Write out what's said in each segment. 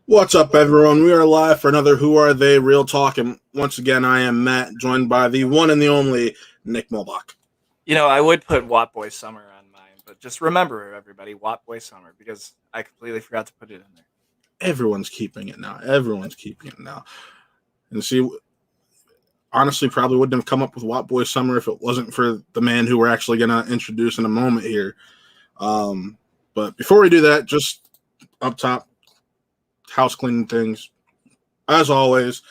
What's up, everyone? We are live for another Who Are They Real Talk, and once again, I am Matt, joined by the one and the only Nick Mulbach. You know, I would put Watt Boy Summer on mine, but just remember, everybody, Watt Boy Summer, because I completely forgot to put it in there. Everyone's keeping it now. And see, honestly, probably wouldn't have come up with Watt Boy Summer if it wasn't for the man who we're actually going to introduce in a moment here. But before we do that, just up top, house cleaning things. As always,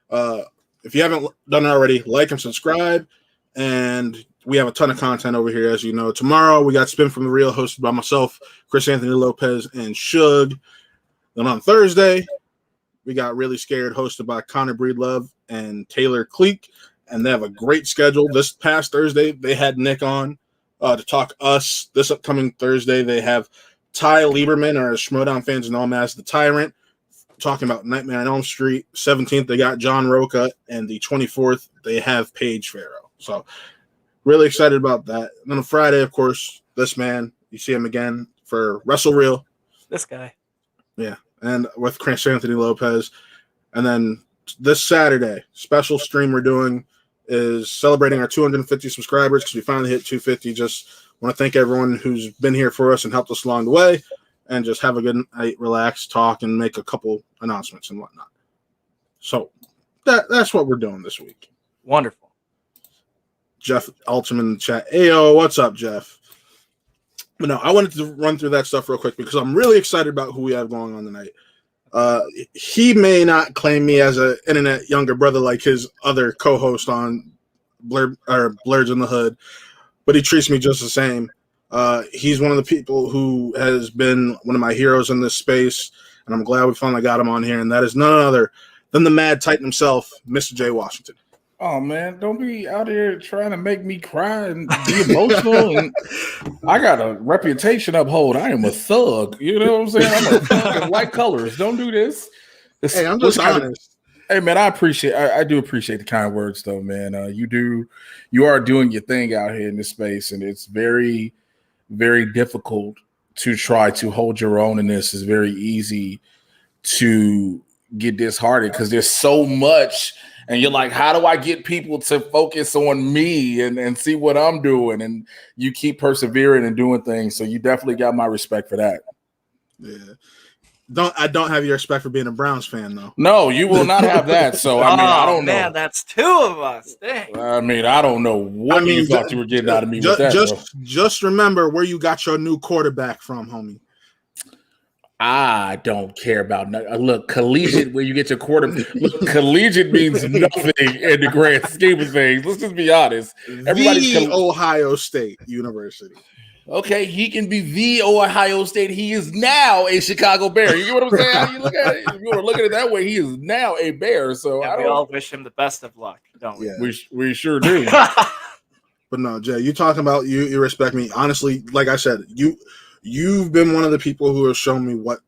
if you haven't done it already, like and subscribe. And we have a ton of content over here, as you know. Tomorrow, we got Spin from the Real, hosted by myself, Chris Anthony Lopez, and Suge. Then on Thursday, we got Really Scared, hosted by Connor Breedlove and Taylor Cleek. And they have a great schedule. This past Thursday, they had Nick on to talk us. This upcoming Thursday, they have Ty Lieberman, or Schmodown fans know him as the Tyrant, talking about Nightmare on Elm Street. 17th, they got John Roca, and the 24th, they have Paige Farrow. So, really excited about that. And then on Friday, of course, this man, you see him again for Wrestle Real. This guy. Yeah, and with Chris Anthony Lopez. And then this Saturday, special stream we're doing is celebrating our 250 subscribers because we finally hit 250. Just want to thank everyone who's been here for us and helped us along the way. And just have a good night, relax, talk, and make a couple announcements and whatnot. So that's what we're doing this week. Wonderful. Jeff Altum in the chat. Ayo, what's up, Jeff? But no, I wanted to run through that stuff real quick because I'm really excited about who we have going on tonight. He may not claim me as an internet younger brother like his other co-host on Blerds in the Hood, but he treats me just the same. He's one of the people who has been one of my heroes in this space, and I'm glad we finally got him on here, and that is none other than the Mad Titan himself, Mr. Jay Washington. Oh, man, don't be out here trying to make me cry and be emotional. And I got a reputation to uphold. I am a thug. You know what I'm saying? I'm a thug in white colors. Don't do this. Hey, I'm just honest. Hey, man, I do appreciate the kind words, though, man. You are doing your thing out here in this space, and it's very, very difficult to try to hold your own in this. It's very easy to get disheartened because there's so much, and you're like, how do I get people to focus on me and see what I'm doing? And you keep persevering and doing things. So you definitely got my respect for that. Yeah. I don't have your respect for being a Browns fan, though. No, you will not have that. So I mean, I don't know. Man, that's two of us. Dang. I mean, I don't know what you thought you were getting out of me with that. Just remember where you got your new quarterback from, homie. I don't care about nothing. Look, collegiate, where you get your quarterback. Look, collegiate means nothing in the grand scheme of things. Let's just be honest. Everybody's Ohio State University. Okay, he can be the Ohio State. He is now a Chicago Bear. You get what I'm saying? How you look at it? If you want to look at it that way, he is now a Bear. So we all wish him the best of luck, don't we? Yeah. We sure do. But no, Jay, you talking about you respect me. Honestly, like I said, you've been one of the people who have shown me what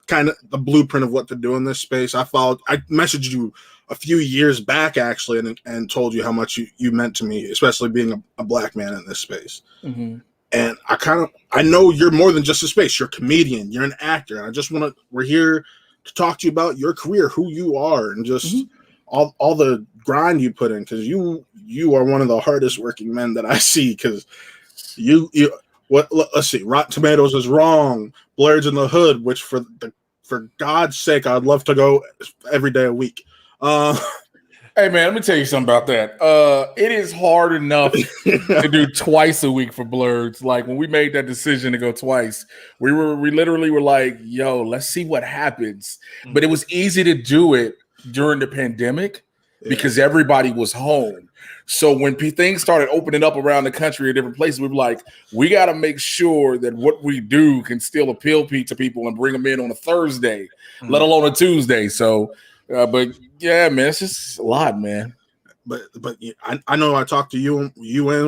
kind of the blueprint of what to do in this space. I messaged you a few years back, actually, and told you how much you meant to me, especially being a black man in this space. Mm-hmm. And I know you're more than just a space. You're a comedian. You're an actor. And we're here to talk to you about your career, who you are, and just all the grind you put in. Because you are one of the hardest working men that I see. Because let's see, Rotten Tomatoes is wrong. Blerds in the Hood, which for God's sake, I'd love to go every day a week. Hey, man, let me tell you something about that. It is hard enough to do twice a week for Blerds. Like, when we made that decision to go twice, we literally were like, yo, let's see what happens. But it was easy to do it during the pandemic because everybody was home. So when things started opening up around the country or different places, we were like, we got to make sure that what we do can still appeal to people and bring them in on a Thursday, let alone a Tuesday. So, but yeah, man, it's just a lot, man. But I know I talked to you and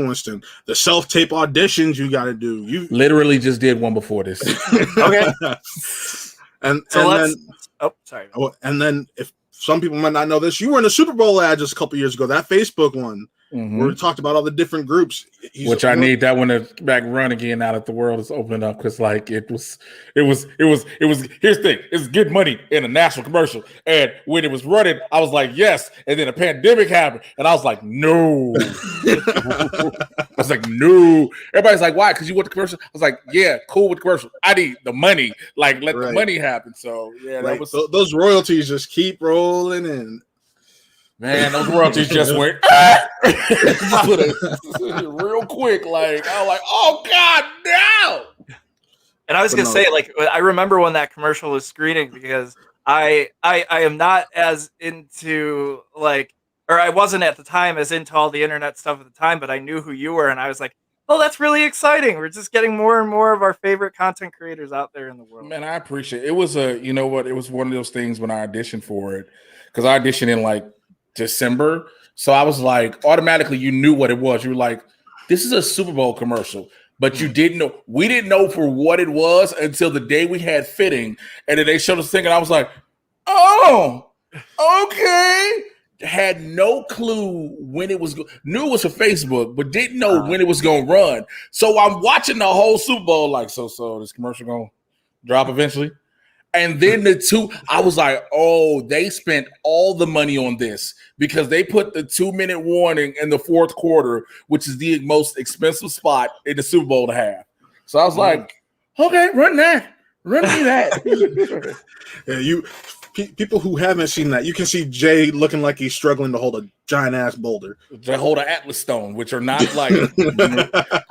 Winston. The self-tape auditions you got to do. You literally just did one before this. Okay. And then if some people might not know this, you were in a Super Bowl ad just a couple years ago. That Facebook one. where we talked about all the different groups. Which I need that one to back run again now that the world is opening up, because like it was. Here's the thing: it's good money in a national commercial, and when it was running, I was like, yes, and then a pandemic happened, and I was like, no. I was like, no. Everybody's like, why? Because you want the commercial? I was like, yeah, cool with the commercial. I need the money. Like, let the money happen. So yeah, that was those royalties just keep rolling in. Man, those royalties just went real quick. Like I was like, oh God, no. And I was gonna say, like, I remember when that commercial was screening, because I am not as into like, or I wasn't at the time as into all the internet stuff at the time, but I knew who you were, and I was like, oh, that's really exciting. We're just getting more and more of our favorite content creators out there in the world. Man, I appreciate it. It was you know what? It was one of those things when I auditioned for it, because I auditioned in like December. So I was like, automatically you knew what it was. You were like, this is a Super Bowl commercial, but you didn't know. We didn't know for what it was until the day we had fitting. And then they showed us the thing, and I was like, oh, okay. Had no clue when it was, knew it was for Facebook, but didn't know when it was going to run. So I'm watching the whole Super Bowl like, so this commercial going to drop eventually? And then the two, I was like, oh, they spent all the money on this, because they put the 2-minute warning in the fourth quarter, which is the most expensive spot in the Super Bowl to have. So I was like, okay, run me that. Yeah, people who haven't seen that, you can see Jay looking like he's struggling to hold a giant ass boulder. They hold an Atlas stone, which are not like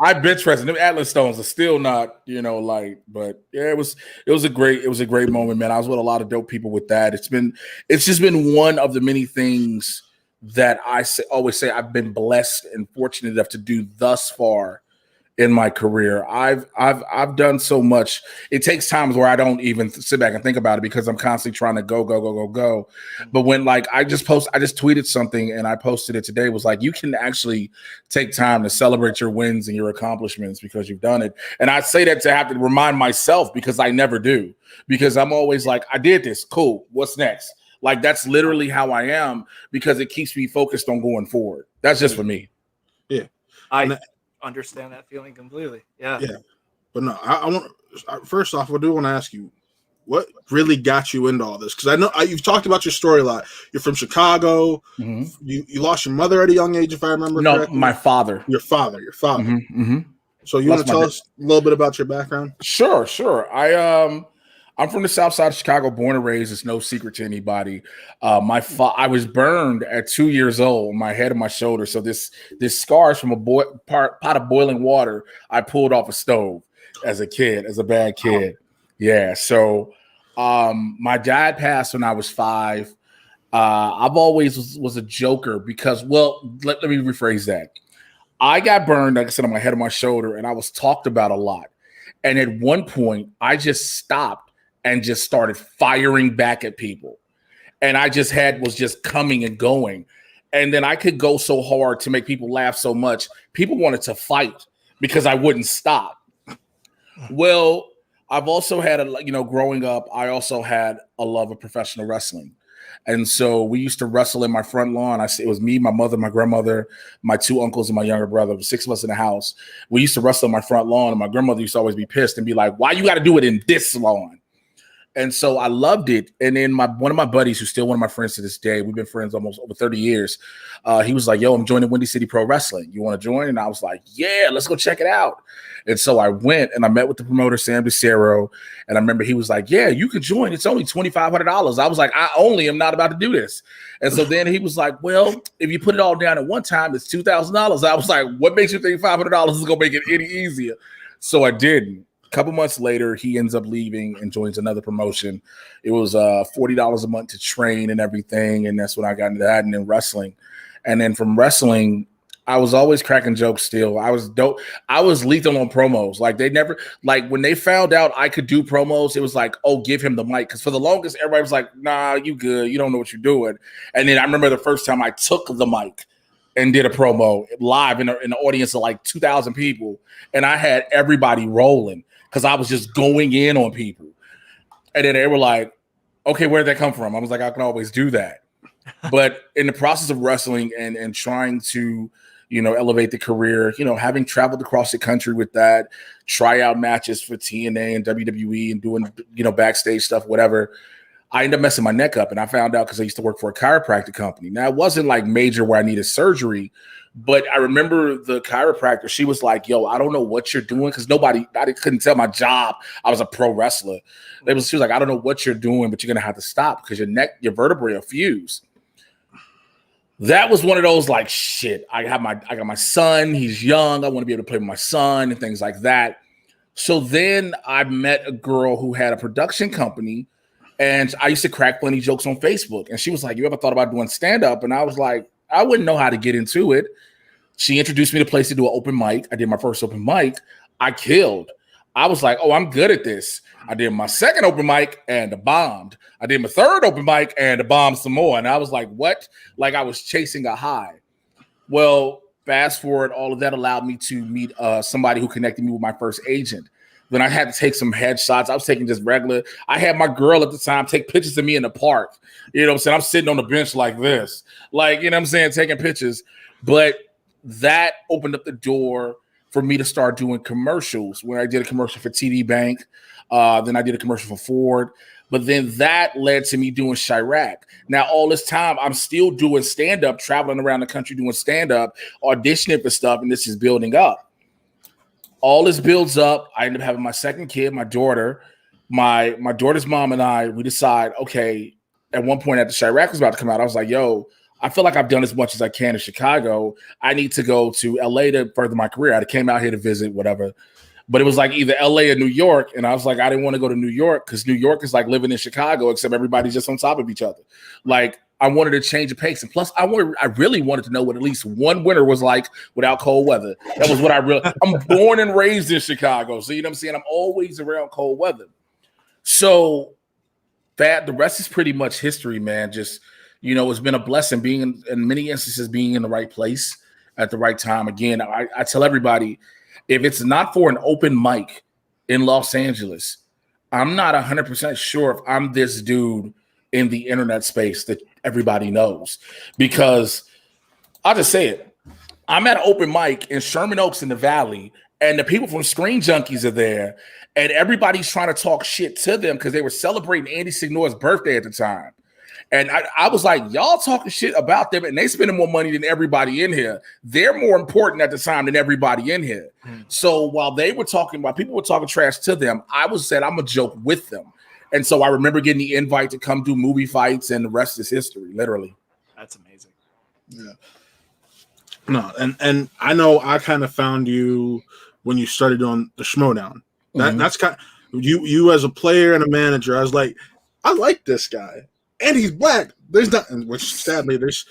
I bench pressing. Them Atlas stones are still not, like. But yeah, it was a great moment, man. I was with a lot of dope people with that. It's just been one of the many things that I always say I've been blessed and fortunate enough to do thus far in my career. I've done so much. It takes times where I don't even sit back and think about it, because I'm constantly trying to go. But when I just tweeted something, and I posted it today, was like, you can actually take time to celebrate your wins and your accomplishments because you've done it. And I say that to have to remind myself, because I never do, because I'm always like, I did this, cool, what's next? Like, that's literally how I am, because it keeps me focused on going forward. That's just for me. Yeah. I understand that feeling completely. Yeah. But no, I want, first off, I do want to ask you, what really got you into all this? Because I know you've talked about your story a lot. You're from Chicago. Mm-hmm. You lost your mother at a young age, if I remember correctly. My father. Your father. Mm-hmm. Mm-hmm. So you want to tell us a little bit about your background? Sure. I'm from the South Side of Chicago, born and raised. It's no secret to anybody. I was burned at 2 years old, my head and my shoulder. So this scars from a pot of boiling water I pulled off a stove as a kid, as a bad kid. Oh. Yeah. So my dad passed when I was 5. I've always was a joker because, let me rephrase that. I got burned, like I said, on my head and my shoulder, and I was talked about a lot. And at one point, I just stopped and just started firing back at people. And I was just coming and going. And then I could go so hard to make people laugh so much. People wanted to fight because I wouldn't stop. Well, I've also had growing up, I also had a love of professional wrestling. And so we used to wrestle in my front lawn. It was me, my mother, my grandmother, my 2 uncles, and my younger brother. There was 6 of us in the house. We used to wrestle in my front lawn, and my grandmother used to always be pissed and be like, why you got to do it in this lawn? And so I loved it. And then one of my buddies, who's still one of my friends to this day, we've been friends almost over 30 years. He was like, yo, I'm joining Windy City Pro Wrestling. You want to join? And I was like, yeah, let's go check it out. And so I went and I met with the promoter, Sam DeCero. And I remember he was like, yeah, you can join. It's only $2,500. I was like, I only am not about to do this. And so then he was like, well, if you put it all down at one time, it's $2,000. I was like, what makes you think $500 is going to make it any easier? So I didn't. Couple months later, he ends up leaving and joins another promotion. It was $40 a month to train and everything, and that's when I got into that. And then wrestling, and then from wrestling, I was always cracking jokes. Still, I was dope. I was lethal on promos. Like they never, like when they found out I could do promos, it was like, oh, give him the mic. Because for the longest, everybody was like, nah, you good. You don't know what you're doing. And then I remember the first time I took the mic and did a promo live in an audience of like 2,000 people, and I had everybody rolling. Because I was just going in on people. And then they were like, okay, where'd that come from? I was like, I can always do that. But in the process of wrestling and trying to elevate the career, having traveled across the country with that, try out matches for TNA and WWE and doing, backstage stuff, whatever. I ended up messing my neck up, and I found out because I used to work for a chiropractic company. Now, it wasn't like major where I needed surgery, but I remember the chiropractor, she was like, yo, I don't know what you're doing, because nobody couldn't tell my job. I was a pro wrestler. She was like, I don't know what you're doing, but you're going to have to stop because your vertebrae are fused. That was one of those like, shit, I got my son. He's young. I want to be able to play with my son and things like that. So then I met a girl who had a production company, and I used to crack funny jokes on Facebook. And she was like, you ever thought about doing stand-up? And I was like, I wouldn't know how to get into it. She introduced me to a place to do an open mic. I did my first open mic. I killed. I was like, oh, I'm good at this. I did my second open mic and I bombed. I did my third open mic and I bombed some more. And I was like, what? Like I was chasing a high. Well, fast forward, all of that allowed me to meet somebody who connected me with my first agent. Then I had to take some headshots. I was taking just regular. I had my girl at the time take pictures of me in the park. You know what I'm saying? I'm sitting on the bench like this. Like, you know what I'm saying? Taking pictures. But that opened up the door for me to start doing commercials, where I did a commercial for TD Bank. Then I did a commercial for Ford. But then that led to me doing Chirac. Now, all this time, I'm still doing stand-up, traveling around the country doing stand-up, auditioning for stuff, and this is building up. All this builds up. I end up having my second kid, my daughter. My daughter's mom and I, we decide, okay, at one point after Chirac was about to come out, I was like, yo, I feel like I've done as much as I can in Chicago. I need to go to LA to further my career. I came out here to visit, whatever. But it was like either LA or New York. And I was like, I didn't want to go to New York because New York is like living in Chicago, except everybody's just on top of each other. Like, I wanted to change the pace. And plus, I really wanted to know what at least one winter was like without cold weather. That was what I'm born and raised in Chicago. So, you know what I'm saying? I'm always around cold weather. So the rest is pretty much history, man. Just, it's been a blessing being in many instances, being in the right place at the right time. Again, I tell everybody, if it's not for an open mic in Los Angeles, I'm not 100% sure if I'm this dude in the internet space that everybody knows. Because I'll just say it. I'm at an open mic in Sherman Oaks in the Valley, and the people from Screen Junkies are there, and everybody's trying to talk shit to them because they were celebrating Andy Signore's birthday at the time. And I was like, y'all talking shit about them, and they spending more money than everybody in here. They're more important at the time than everybody in here. So while people were talking trash to them, I said I'm a joke with them. And so I remember getting the invite to come do movie fights, and the rest is history, literally. That's amazing. Yeah. No, and I know I kind of found you when you started on the Schmodown. That's kind of, you as a player and a manager. I was like, I like this guy, and he's black. There's not, which sadly there's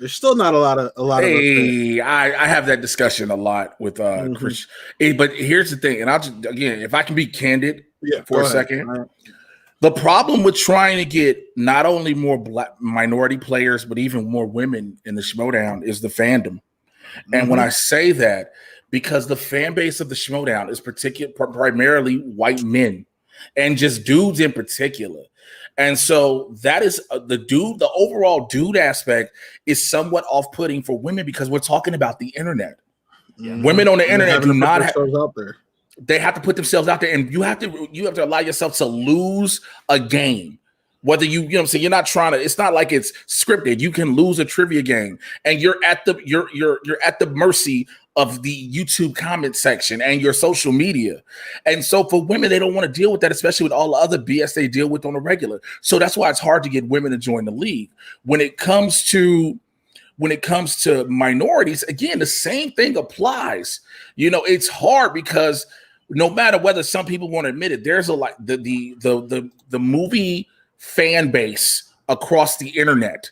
still not a lot of. Hey, I have that discussion a lot with Chris. But here's the thing, and I'll just, again, if I can be candid for a second. Right. The problem with trying to get not only more black minority players, but even more women in the Schmodown is the fandom. And when I say that, because the fan base of the Schmodown is primarily white men and just dudes in particular. And so that is the overall dude aspect is somewhat off-putting for women because we're talking about the internet. Women on the internet do not have out there. They have to put themselves out there, and you have to allow yourself to lose a game. Whether you know what I'm saying, you're not trying to, it's not like it's scripted. You can lose a trivia game, and you're at the mercy of the YouTube comment section and your social media. And so for women, they don't want to deal with that, especially with all the other BS they deal with on a regular. So that's why it's hard to get women to join the league. When it comes to minorities, again, the same thing applies. It's hard because no matter whether some people want to admit it, there's the movie fan base across the internet.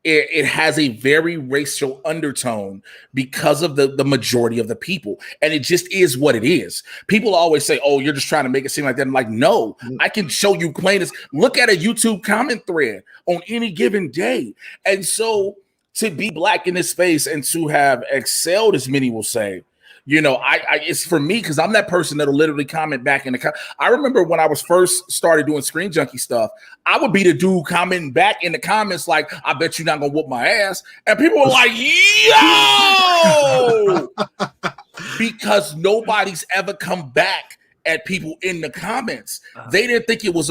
It has a very racial undertone because of the majority of the people. And it just is what it is. People always say, oh, you're just trying to make it seem like that. I'm like, no, I can show you plain as look at a YouTube comment thread on any given day. And so to be black in this space and to have excelled, as many will say, You know, it's for me because I'm that person that'll literally comment back in the. I remember when I was first started doing Screen Junkie stuff, I would be the dude commenting back in the comments like, "I bet you're not gonna whoop my ass," and people were like, "Yo," because nobody's ever come back at people in the comments. They didn't think it was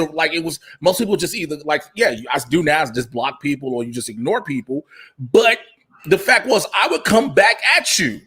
most people just either like, yeah, I do now is just block people or you just ignore people. But the fact was, I would come back at you.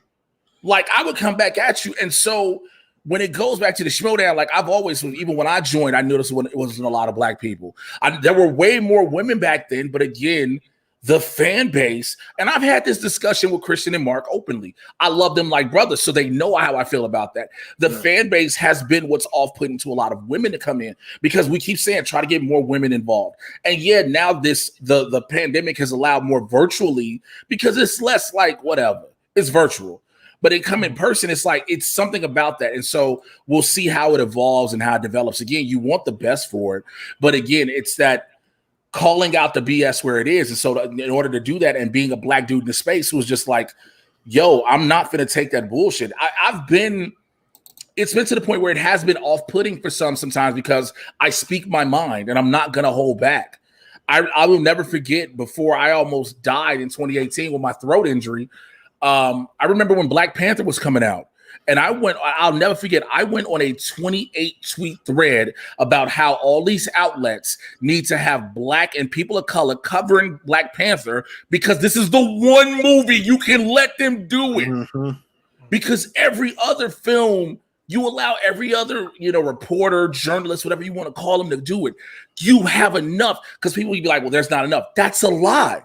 Like I would come back at you. And so when it goes back to the Schmodown, like I've always, even when I joined, I noticed when it wasn't a lot of black people. There were way more women back then, but again, the fan base, and I've had this discussion with Christian and Mark openly. I love them like brothers, so they know how I feel about that. The fan base has been what's off-putting to a lot of women to come in because we keep saying try to get more women involved. And yeah, now the pandemic has allowed more virtually because it's less like whatever. It's virtual. But it come in person, it's like it's something about that. And so we'll see how it evolves and how it develops. Again, you want the best for it. But again, it's that calling out the BS where it is. And so in order to do that and being a black dude in the space was just like, yo, I'm not going to take that bullshit. It's been to the point where it has been off-putting for sometimes because I speak my mind and I'm not going to hold back. I will never forget before I almost died in 2018 with my throat injury. I remember when Black Panther was coming out, and I'll never forget, I went on a 28 tweet thread about how all these outlets need to have black and people of color covering Black Panther because this is the one movie you can let them do it. Mm-hmm. Because every other film, you allow every other, reporter, journalist, whatever you want to call them to do it. You have enough because people will be like, well, there's not enough. That's a lie.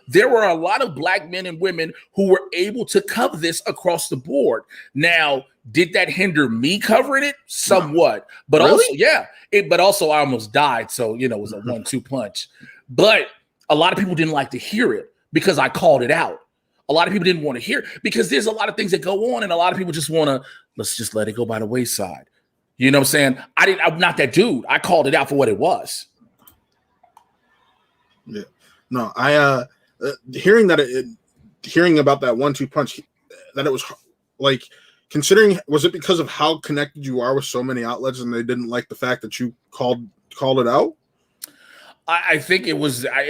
There were a lot of black men and women who were able to cover this across the board. Now, did that hinder me covering it? Somewhat. But really? Also, yeah. But also I almost died. So, it was a 1-2 punch. But a lot of people didn't like to hear it because I called it out. A lot of people didn't want to hear it because there's a lot of things that go on and a lot of people just want to, let's just let it go by the wayside. You know what I'm saying? I'm not that dude. I called it out for what it was. Yeah. No, hearing about that 1-2 punch, that it was like considering, was it because of how connected you are with so many outlets and they didn't like the fact that you called it out? I think it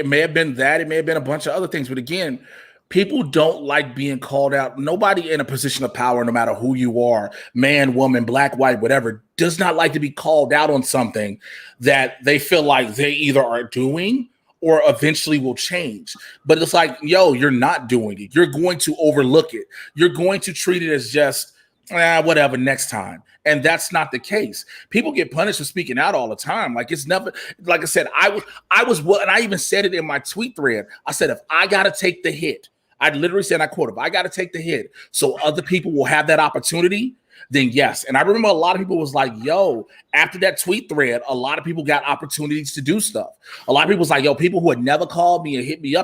may have been that, it may have been a bunch of other things, but again, people don't like being called out. Nobody in a position of power, no matter who you are, man, woman, black, white, whatever, does not like to be called out on something that they feel like they either are doing or eventually will change. But it's like, yo, you're not doing it. You're going to overlook it. You're going to treat it as just, whatever, next time. And that's not the case. People get punished for speaking out all the time. Like it's never, like I said, I was, and I even said it in my tweet thread. I said, if I got to take the hit, I literally said, I quote, if I got to take the hit so other people will have that opportunity, then yes. And I remember a lot of people was like, yo, after that tweet thread, a lot of people got opportunities to do stuff. A lot of people was like, yo, people who had never called me and hit me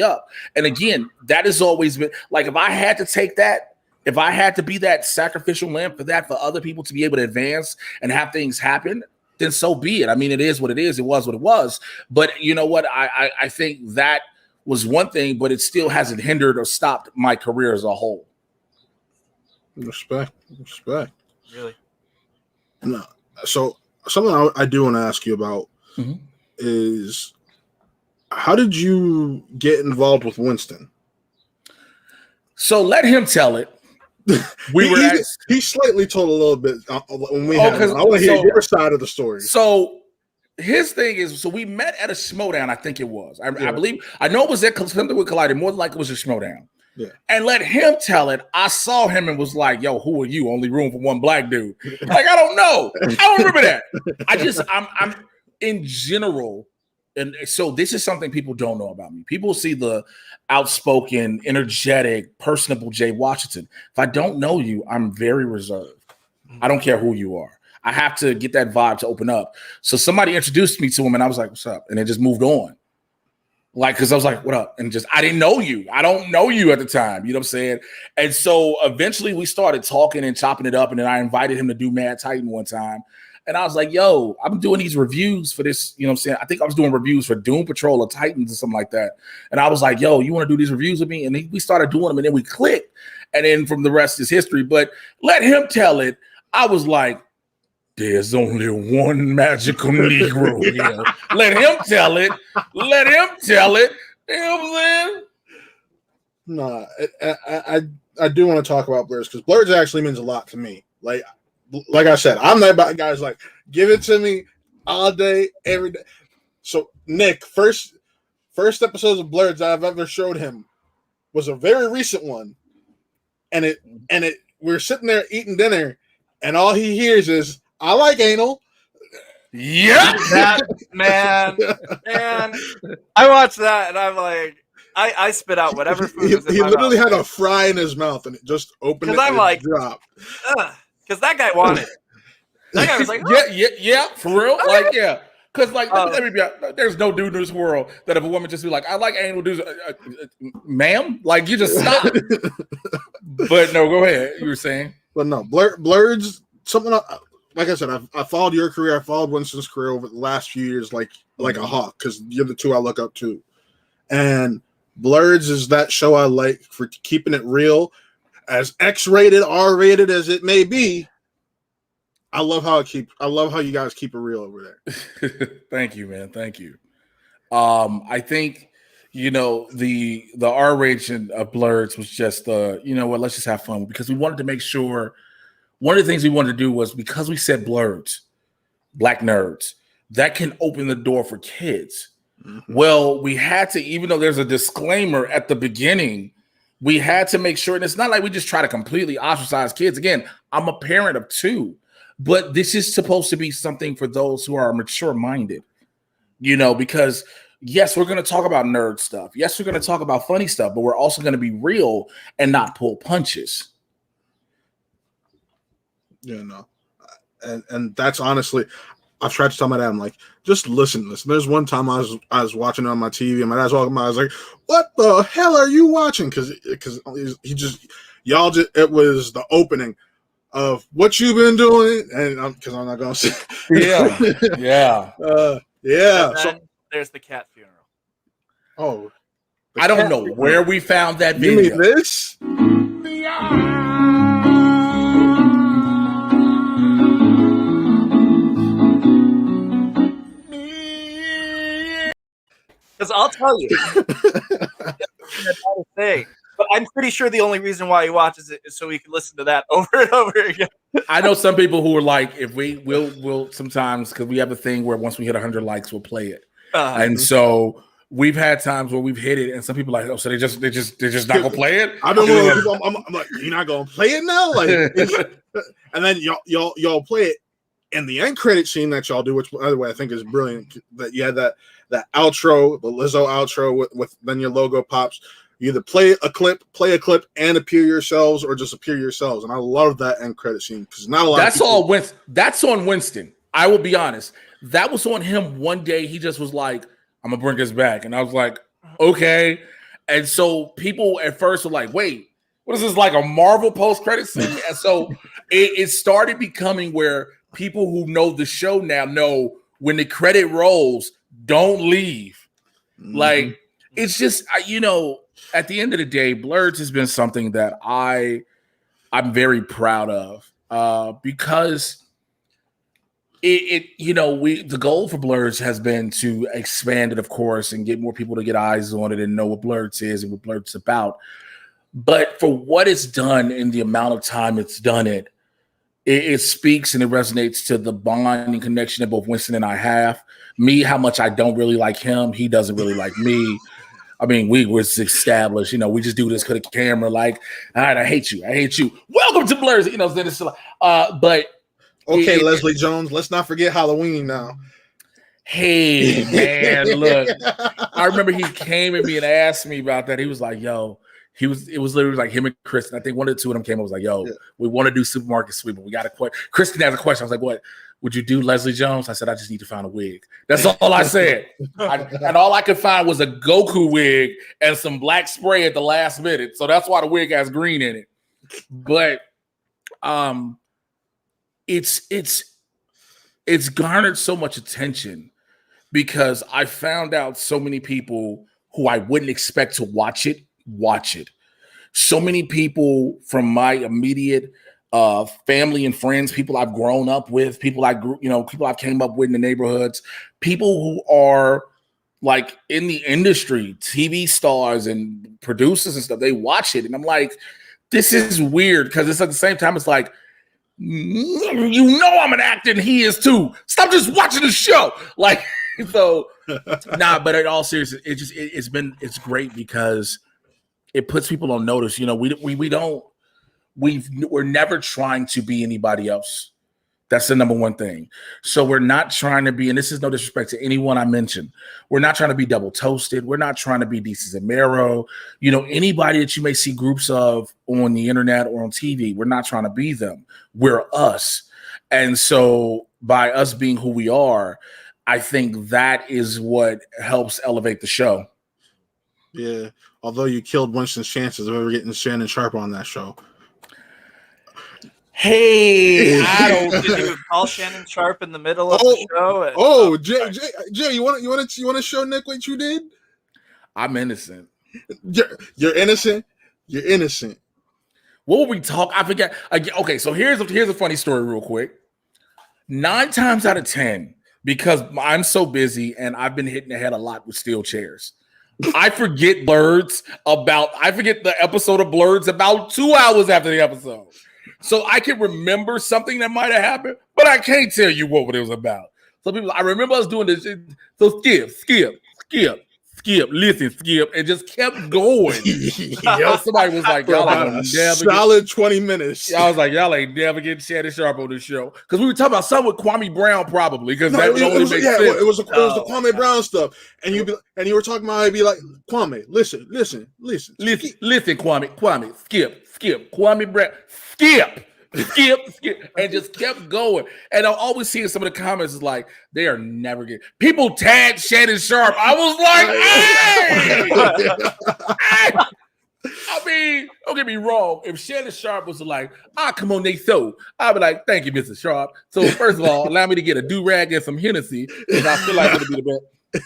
up. And again, that has always been like, if I had to take that, if I had to be that sacrificial lamb for that, for other people to be able to advance and have things happen, then so be it. I mean, it is what it is. It was what it was. But you know what? I think that was one thing, but it still hasn't hindered or stopped my career as a whole. Respect. Really? No. So something I do want to ask you about is how did you get involved with Winston? So let him tell it. He slightly told a little bit when we had him. I want to hear your side of the story. So his thing is, so we met at a Schmodown, I think it was. I believe, I know it was at something with Collider. More than likely it was a Schmodown. Yeah. And let him tell it. I saw him and was like, yo, who are you? Only room for one black dude. Like, I don't know. I don't remember that. I'm in general. And so this is something people don't know about me. People see the outspoken, energetic, personable Jay Washington. If I don't know you, I'm very reserved. I don't care who you are. I have to get that vibe to open up. So somebody introduced me to him and I was like, what's up? And it just moved on. Like, because I was like, what up? And just, I didn't know you. I don't know you at the time. You know what I'm saying? And so eventually we started talking and chopping it up. And then I invited him to do Mad Titan one time. And I was like, yo, I'm doing these reviews for this. You know what I'm saying? I think I was doing reviews for Doom Patrol or Titans or something like that. And I was like, yo, you want to do these reviews with me? And we started doing them and then we clicked. and then from the rest is history. But let him tell it. I was like, there's only one magical Negro here. Let him tell it. Let him tell it. You know what I'm saying? No, I do want to talk about Blerds because Blerds actually means a lot to me. Like I said, I'm that guy's like, give it to me all day, every day. So Nick, first episodes of Blerds I've ever showed him was a very recent one, and we're sitting there eating dinner, and all he hears is, "I like anal." Yeah, that man. I watched that and I'm like, I spit out whatever food was in he my literally mouth. had a fry in his mouth and it just opened. Because I'm like, dropped. Because that guy wanted. That guy was like, yeah, for real, like yeah. Because like, let me be honest, there's no dude in this world that if a woman just be like, I like anal dudes, ma'am, like you just stop. But no, go ahead. You were saying, but no, Blerds. Something like I said, I followed your career. I followed Winston's career over the last few years, like a hawk, because you're the two I look up to. And Blerds is that show I like for keeping it real, as X-rated, R-rated as it may be. I love how you guys keep it real over there. Thank you, man. Thank you. I think the R-rated of Blerds was just let's just have fun, because we wanted to make sure. One of the things we wanted to do was, because we said Blerds, black nerds, that can open the door for kids. Mm-hmm. Well, we had to, even though there's a disclaimer at the beginning, we had to make sure, and it's not like we just try to completely ostracize kids. Again, I'm a parent of 2, but this is supposed to be something for those who are mature-minded, because yes, we're going to talk about nerd stuff. Yes, we're going to talk about funny stuff, but we're also going to be real and not pull punches. And that's honestly, I've tried to tell my dad, I'm like, just listen to this. And there's one time I was watching it on my TV, and my dad's walking by. I was like, "What the hell are you watching?" Because he just it was the opening of what you've been doing, and because I'm not gonna say, yeah. So there's the cat funeral. Oh, I don't know where we found that video. You mean this? Because I'll tell you, but I'm pretty sure the only reason why he watches it is so he can listen to that over and over again. I know some people who are like, if we'll sometimes, because we have a thing where once we hit 100 likes, we'll play it, and so we've had times where we've hit it, and some people are like, oh, so they're just not gonna play it. I don't know. I'm like, you're not gonna play it now, like, and then y'all play it in the end credit scene that y'all do, which by the way I think is brilliant. That you had that outro, the Lizzo outro with then your logo pops. You either play a clip, and appear yourselves, or just appear yourselves. And I love that end credit scene because not a lot. That's on Winston. I will be honest. That was on him one day. He just was like, "I'm gonna bring us back," and I was like, "Okay." And so people at first were like, "Wait, what is this, like a Marvel post credit scene?" And so it started becoming where people who know the show now know when the credit rolls, don't leave. Mm-hmm. Like, it's just, at the end of the day, Blerds has been something that I'm very proud of, because the goal for Blerds has been to expand it, of course, and get more people to get eyes on it and know what Blerds is and what Blerds is about. But for what it's done in the amount of time it's done it speaks and it resonates to the bond and connection that both Winston and I have. Me, how much I don't really like him. He doesn't really like me. I mean, we were established, we just do this for the camera. Like, all right, I hate you. Welcome to Blerds. Then it's but okay, Leslie Jones. Let's not forget Halloween now. Hey, man, look. I remember he came at me and asked me about that. He was like, yo, it was literally like him and Kristen. I think one of the two of them came. I was like, yo, we want to do supermarket sweeping. We got a question. Kristen has a question. I was like, what? Would you do Leslie Jones? I said, I just need to find a wig. That's all I said. And all I could find was a Goku wig and some black spray at the last minute. So that's why the wig has green in it. But it's garnered so much attention because I found out so many people who I wouldn't expect to watch it. So many people from my immediate family and friends, people I've grown up with, people I grew, people I've came up with in the neighborhoods, people who are like in the industry, TV stars and producers and stuff, they watch it. And I'm like, this is weird because it's at the same time, it's like, I'm an actor and he is too. Stop just watching the show. Like, so but in all seriousness, it's great because it puts people on notice. We're never trying to be anybody else. That's the number one thing. So we're not trying to be, and this is no disrespect to anyone I mentioned, we're not trying to be double toasted. We're not trying to be DC Zamero. Anybody that you may see groups of on the internet or on TV, we're not trying to be them. We're us. And so by us being who we are, I think that is what helps elevate the show. Yeah. Although you killed Winston's chances of ever getting Shannon Sharp on that show. Hey, I don't. Did you call Shannon Sharp in the middle of the show? Jay, you want to show Nick what you did? I'm innocent. You're innocent. You're innocent. What were we talking? I forget. Okay, so here's a funny story, real quick. 9 times out of 10, because I'm so busy and I've been hitting the head a lot with steel chairs. I forget the episode of Blerds about 2 hours after the episode. So I can remember something that might have happened, but I can't tell you what it was about. So I remember us doing this. So skip, listen, skip, and just kept going. Somebody was like, y'all ain't never solid 20 minutes. I was like, y'all ain't never getting Shannon Sharp on this show. Because we were talking about something with Kwame Brown, probably, because that would only make sense. It was the Kwame Brown stuff. And you were talking about I'd be like, Kwame, listen. Listen, Kwame, skip, Kwame Brown, skip, and just kept going. And I'm always seeing some of the comments is like, they are never getting people tagged Shannon Sharp. I was like, hey! I mean, don't get me wrong. If Shannon Sharp was like, come on, they so, I'd be like, thank you, Mr. Sharp. So first of all, allow me to get a do-rag and some Hennessy, because I feel like it'll be the best.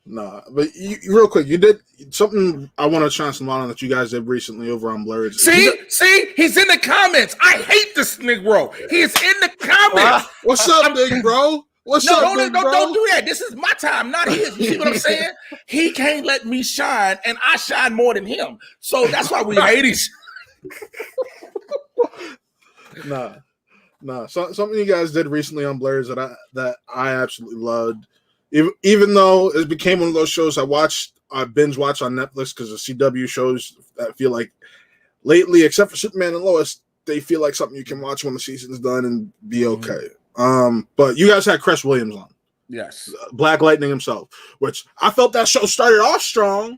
Nah, but real quick, you did something I want to shine some light on that you guys did recently over on Blerds. See, he's in the comments. I hate this Negro. He's in the comments. What's up, big bro? What's up, big bro? Don't do that. This is my time, not his. You see what I'm saying? He can't let me shine, and I shine more than him. So that's why we hate each other. Nah. Something you guys did recently on Blerds that I absolutely loved. Even though it became one of those shows I binge watch on Netflix because the CW shows that feel like lately, except for Superman and Lois, they feel like something you can watch when the season's done and be okay. But you guys had Cress Williams on. Yes. Black Lightning himself, which I felt that show started off strong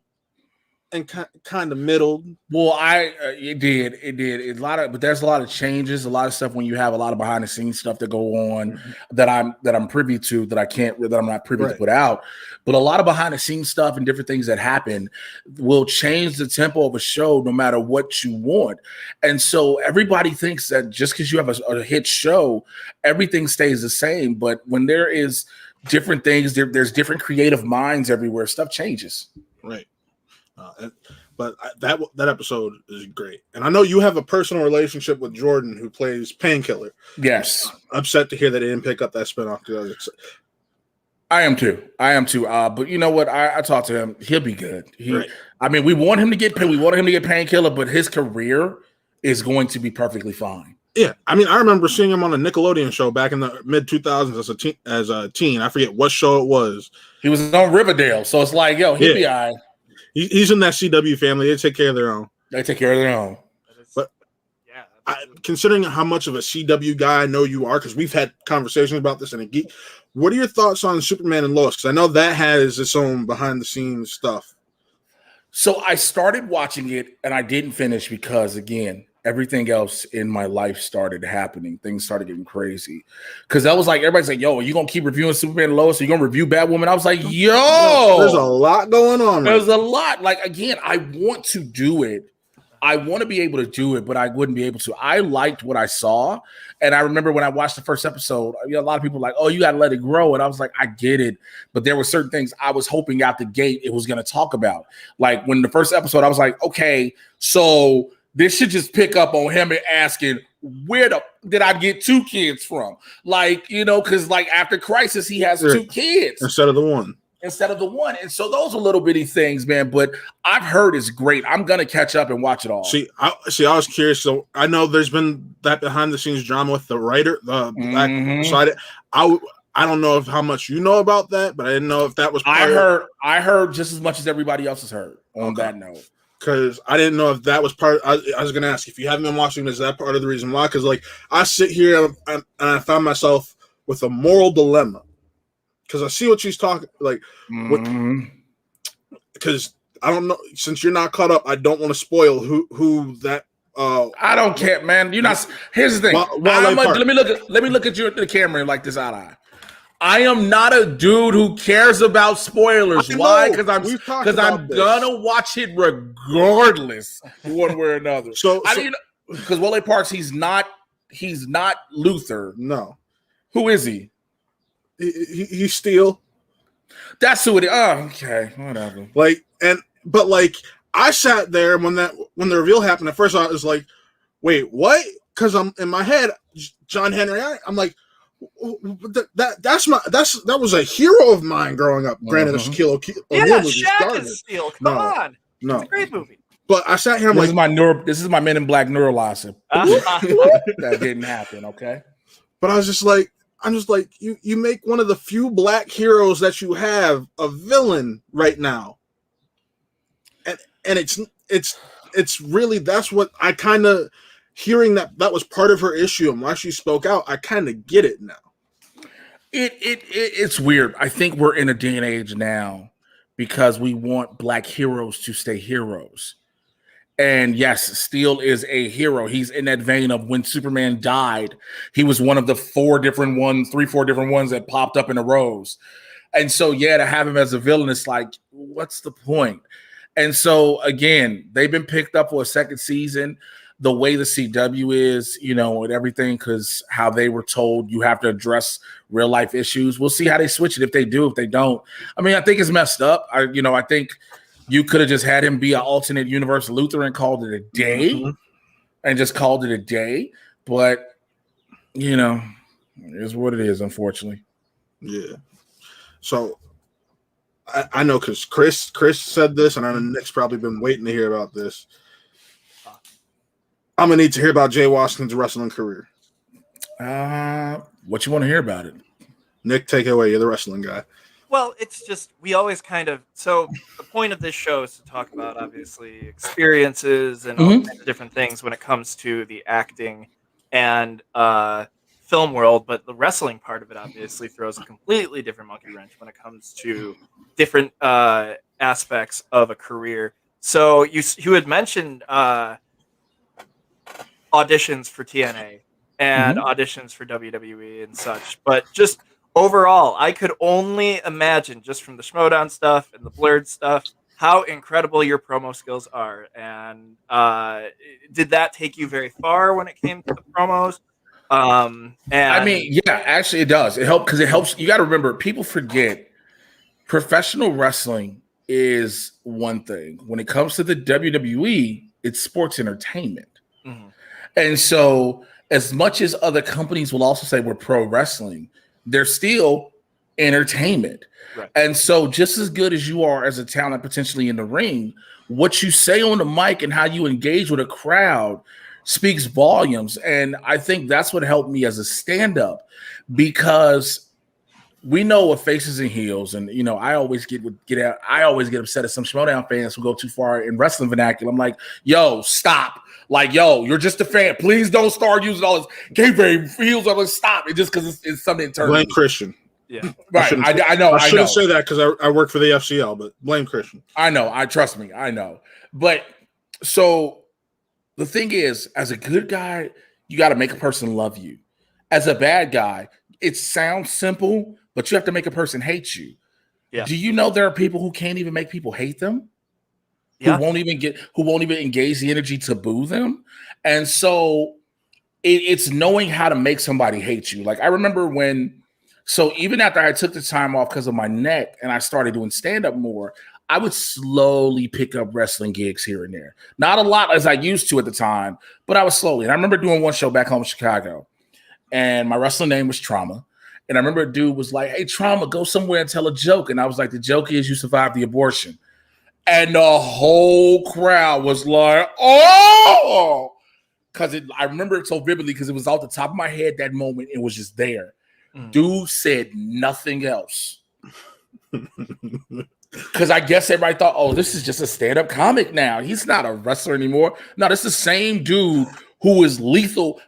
and kind of middled. Well, it did. But there's a lot of changes, a lot of stuff when you have a lot of behind the scenes stuff that go on that I'm privy to that I'm not privy to put out. But a lot of behind the scenes stuff and different things that happen will change the tempo of a show no matter what you want. And so everybody thinks that just because you have a hit show, everything stays the same. But when there is different things, there's different creative minds everywhere. Stuff changes. Right. But that episode is great, and I know you have a personal relationship with Jordan, who plays Painkiller. Yes, upset to hear that they didn't pick up that spinoff. I am too. But you know what? I talked to him. He'll be good. Right. I mean, we want him to get Painkiller, but his career is going to be perfectly fine. Yeah, I mean, I remember seeing him on a Nickelodeon show back in the mid 2000s as a teen. I forget what show it was. He was on Riverdale, so it's like, he'll be all right. He's in that CW family. They take care of their own. But considering how much of a CW guy I know you are, because we've had conversations about this in a geek, what are your thoughts on Superman and Lois? Because I know that has its own behind-the-scenes stuff. So I started watching it, and I didn't finish because, again, everything else in my life started happening. Things started getting crazy. Because that was like, everybody's like, yo, are you going to keep reviewing Superman and Lois? Are you going to review Batwoman? I was like, yo. There's a lot going on. There's a lot. Like, again, I want to do it. I want to be able to do it, but I wouldn't be able to. I liked what I saw. And I remember when I watched the first episode, a lot of people were like, oh, you got to let it grow. And I was like, I get it. But there were certain things I was hoping out the gate it was going to talk about. Like when the first episode, I was like, okay, so this should just pick up on him and asking, where did I get 2 kids from? Like, because like after Crisis, he has 2 kids. Instead of the one. And so those are little bitty things, man. But I've heard it's great. I'm gonna catch up and watch it all. I was curious. So I know there's been that behind the scenes drama with the writer, the black side. I don't know how much you know about that, but I didn't know if that was. I heard just as much as everybody else has heard on that note. Because I didn't know if that was part. I was gonna ask if you haven't been watching. Is that part of the reason why? Because like I sit here and I found myself with a moral dilemma. Because I see what she's talking like, because I don't know. Since you're not caught up, I don't want to spoil who that. I don't care, man. You're not. Here's the thing. Let me look at you at the camera like this eye. I am not a dude who cares about spoilers. Why? Because I'm gonna watch it regardless, one way or another. Because Wale Parks, he's not Luther. No. Who is he? He's Steel. That's who it is. Oh, okay, whatever. But I sat there when the reveal happened. At first, I was like, "Wait, what?" Because I'm in my head, John Henry. I'm like, that was a hero of mine growing up. Granted, it's Shaquille O'Neal movie Shaq is Steel. Come on, no, it's a great movie. But I sat here. This is my Men in Black neuralizer. That didn't happen. Okay. But I'm just like, you make one of the few black heroes that you have a villain right now, and it's really, that's what I kind of, hearing that was part of her issue and why she spoke out, I kind of get it now. It's weird. I think we're in a day and age now because we want black heroes to stay heroes. And yes, Steel is a hero. He's in that vein of when Superman died, he was one of the 4 different ones that popped up in a rows. And so, yeah, to have him as a villain, it's like, what's the point? And so, again, they've been picked up for a second season. The way the CW is, and everything, because how they were told you have to address real life issues. We'll see how they switch it. If they do, if they don't. I mean, I think it's messed up. I think you could have just had him be an alternate universe Luther and called it a day, and just called it a day. But, it is what it is, unfortunately. Yeah. So I know because Chris said this, and I know Nick's probably been waiting to hear about this. I'm going to need to hear about Jay Washington's wrestling career. What you want to hear about it? Nick, take it away. You're the wrestling guy. Well, it's just, we always so the point of this show is to talk about, obviously, experiences and all kinds of different things when it comes to the acting and film world, but the wrestling part of it obviously throws a completely different monkey wrench when it comes to different aspects of a career. So you had mentioned auditions for TNA and auditions for WWE and such, but just overall, I could only imagine, just from the Schmodown stuff and the Blerds stuff, how incredible your promo skills are. And did that take you very far when it came to the promos? And I mean, yeah, actually it does. It helps because it helps. You got to remember, people forget professional wrestling is one thing. When it comes to the WWE, it's sports entertainment. And so as much as other companies will also say we're pro wrestling, they're still entertainment. Right. And so just as good as you are as a talent potentially in the ring, what you say on the mic and how you engage with a crowd speaks volumes. And I think that's what helped me as a stand-up, because we know what faces and heels, and I always get upset at some Schmodown fans who go too far in wrestling vernacular. I'm like, yo, stop. Like, yo, you're just a fan. Please don't start using all this kayfabe feels. I'm like, stop. It just because it's something internal. Blame Christian. Yeah, right. I know. I shouldn't say that because I work for the FCL, but blame Christian. I know. Trust me. I know. But so the thing is, as a good guy, you got to make a person love you. As a bad guy, it sounds simple, but you have to make a person hate you. Yeah. Do you know there are people who can't even make people hate them? who won't even engage the energy to boo them. And so it's knowing how to make somebody hate you. Like I remember even after I took the time off because of my neck and I started doing stand-up more, I would slowly pick up wrestling gigs here and there. Not a lot as I used to at the time, but I was slowly. And I remember doing one show back home in Chicago, and my wrestling name was Trauma. And I remember a dude was like, "Hey, Trauma, go somewhere and tell a joke." And I was like, "The joke is you survived the abortion." And the whole crowd was like, "Oh!" Because I remember it so vividly because it was off the top of my head that moment. It was just there. Dude said nothing else. Because I guess everybody thought, oh, this is just a stand-up comic now. He's not a wrestler anymore. No, this is the same dude who is lethal.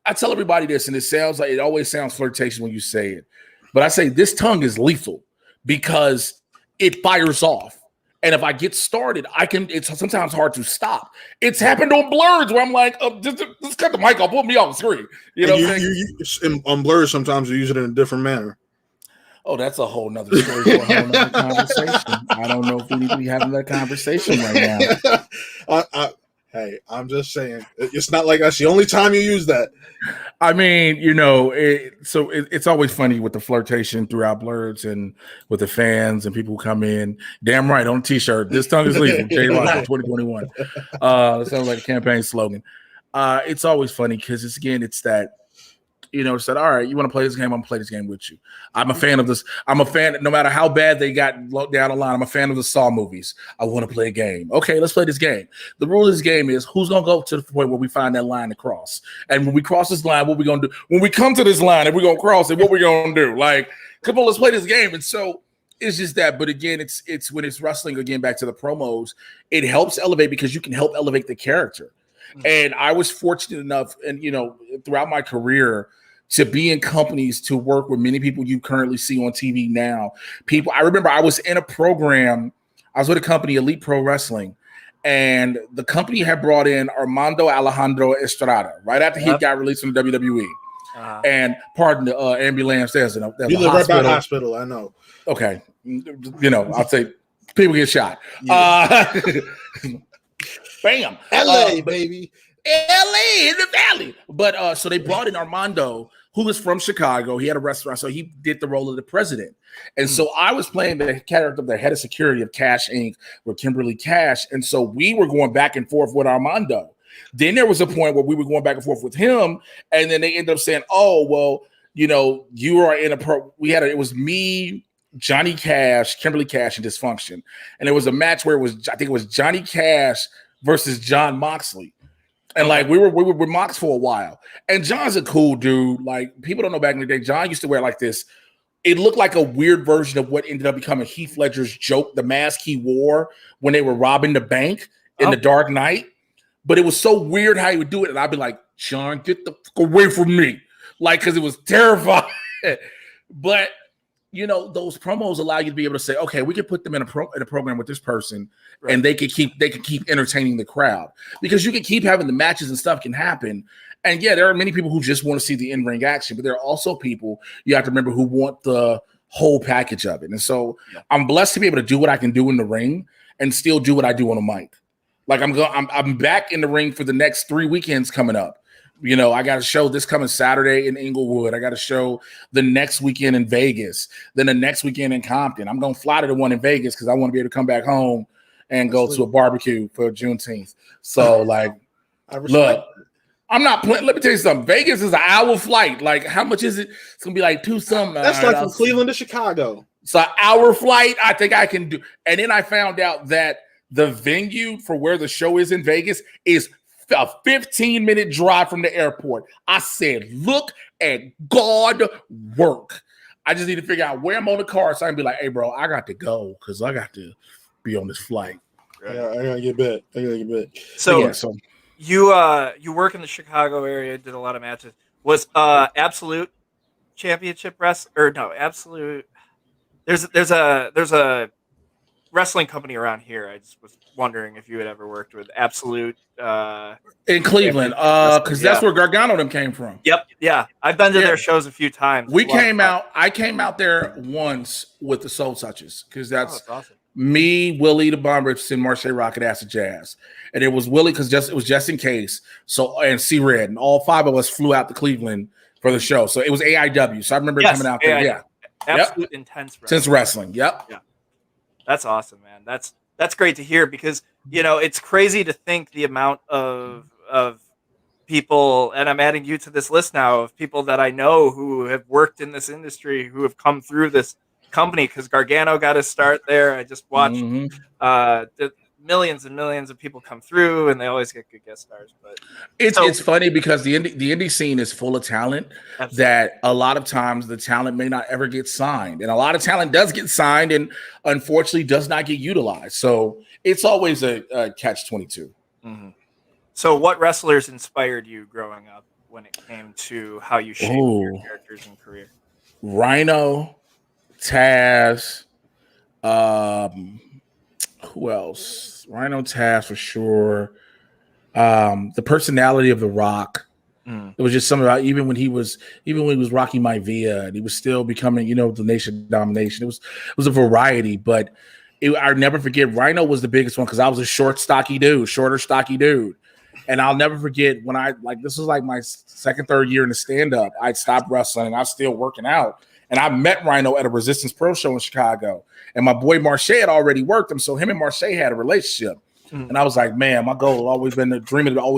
I tell everybody this, and it always sounds flirtatious when you say it. But I say this tongue is lethal because it fires off. And if I get started, it's sometimes hard to stop. It's happened on Blerds where I'm like, oh, just cut the mic off, put me off the screen. You know what I'm saying? On Blerds, sometimes you use it in a different manner. Oh, that's a whole nother story for a whole nother conversation. I don't know if we need to be having that conversation right now. I'm just saying, it's not like that's the only time you use that. I mean, it's always funny with the flirtation throughout Blerds and with the fans and people who come in. Damn right, on a t-shirt, this tongue is lethal, J-Rock 2021. That sounds like a campaign slogan. It's always funny because it's that, said, all right, you want to play this game? I'm going to play this game with you. I'm a fan of this. I'm a fan, no matter how bad they got down the line, I'm a fan of the Saw movies. I want to play a game. Okay, let's play this game. The rule of this game is who's going to go to the point where we find that line to cross. And when we cross this line, what we going to do? When we come to this line, if we're going to cross it, what we going to do? Like, come on, let's play this game. And so it's just that. But again, it's when it's wrestling, again, back to the promos, it helps elevate because you can help elevate the character. And I was fortunate enough, and throughout my career, to be in companies, to work with many people you currently see on TV now. I remember I was in a program. I was with a company, Elite Pro Wrestling, and the company had brought in Armando Alejandro Estrada right after he got released from the WWE. And pardon the ambulance. There's you live right by the hospital. I know. Okay, I'll say people get shot. Yeah. Bam, LA baby. LA in the valley. But so they brought in Armando, who is from Chicago. He had a restaurant, so he did the role of the president. And so I was playing the character of the head of security of Cash Inc. with Kimberly Cash. And so we were going back and forth with Armando. Then there was a point where we were going back and forth with him. And then they ended up saying, oh, well, you are in it was me, Johnny Cash, Kimberly Cash, and Dysfunction. And it was a match where I think it was Johnny Cash versus John Moxley. And like we were with Mox for a while. And John's a cool dude. Like people don't know back in the day, John used to wear like this. It looked like a weird version of what ended up becoming Heath Ledger's joke, the mask he wore when they were robbing the bank in The Dark Knight. But it was so weird how he would do it. And I'd be like, John, get the fuck away from me. Like, because it was terrifying. But those promos allow you to be able to say, okay, we can put them in a program with this person, right, and they can keep entertaining the crowd, because you can keep having the matches and stuff can happen. And yeah, there are many people who just want to see the in-ring action, but there are also people you have to remember who want the whole package of it. And so I'm blessed to be able to do what I can do in the ring and still do what I do on a mic. Like I'm back in the ring for the next 3 weekends coming up. I got a show this coming Saturday in Inglewood. I got a show the next weekend in Vegas. Then the next weekend in Compton. I'm going to fly to the one in Vegas because I want to be able to come back home and go to a barbecue for Juneteenth. So, look, I'm not playing. Let me tell you something. Vegas is an hour flight. Like, how much is it? It's going to be like $2 That's like from Cleveland to Chicago. It's an hour flight. I think I can do. And then I found out that the venue for where the show is in Vegas is a 15-minute drive from the airport. I said, look at God work. I just need to figure out where I'm on the car so I can be like, hey, bro, I got to go because I got to be on this flight. Yeah, I got to get back. So you work in the Chicago area, did a lot of matches. Was Absolute Championship Absolute? There's a wrestling company around here. I just was wondering if you had ever worked with Absolute in Cleveland, because that's where Gargano them came from. Yep, yeah, I've been to their shows a few times. I came out there once with the Soul Touches because that's awesome. Me, Willie the Bomber Richardson, Marche Rocket Acid Jazz. And it was Willie because it was just in case. So and C Red. And all 5 of us flew out to Cleveland for the show. So it was AIW. So I remember coming out there. Yeah. Absolute intense wrestling. Yep. Yeah. That's awesome, man. That's great to hear because it's crazy to think the amount of people, and I'm adding you to this list now of people that I know who have worked in this industry, who have come through this company, because Gargano got his start there. I just watched the millions and millions of people come through, and they always get good guest stars. But it's funny because the indie scene is full of talent. Absolutely. That a lot of times the talent may not ever get signed, and a lot of talent does get signed and unfortunately does not get utilized. So it's always a catch-22. Mm-hmm. So what wrestlers inspired you growing up when it came to how you shaped your characters and career? Rhino, Taz, who else? Rhino, Taz for sure. The personality of The Rock. It was just something about even when he was Rocky Maivia and he was still becoming, the Nation Domination. It was a variety, but I'll never forget. Rhino was the biggest one because I was a shorter, stocky dude. And I'll never forget when this was like my second, third year in the stand-up. I'd stopped wrestling and I was still working out. And I met Rhino at a Resistance Pro show in Chicago. And my boy Marche had already worked him. So him and Marche had a relationship. And I was like, man, my goal had always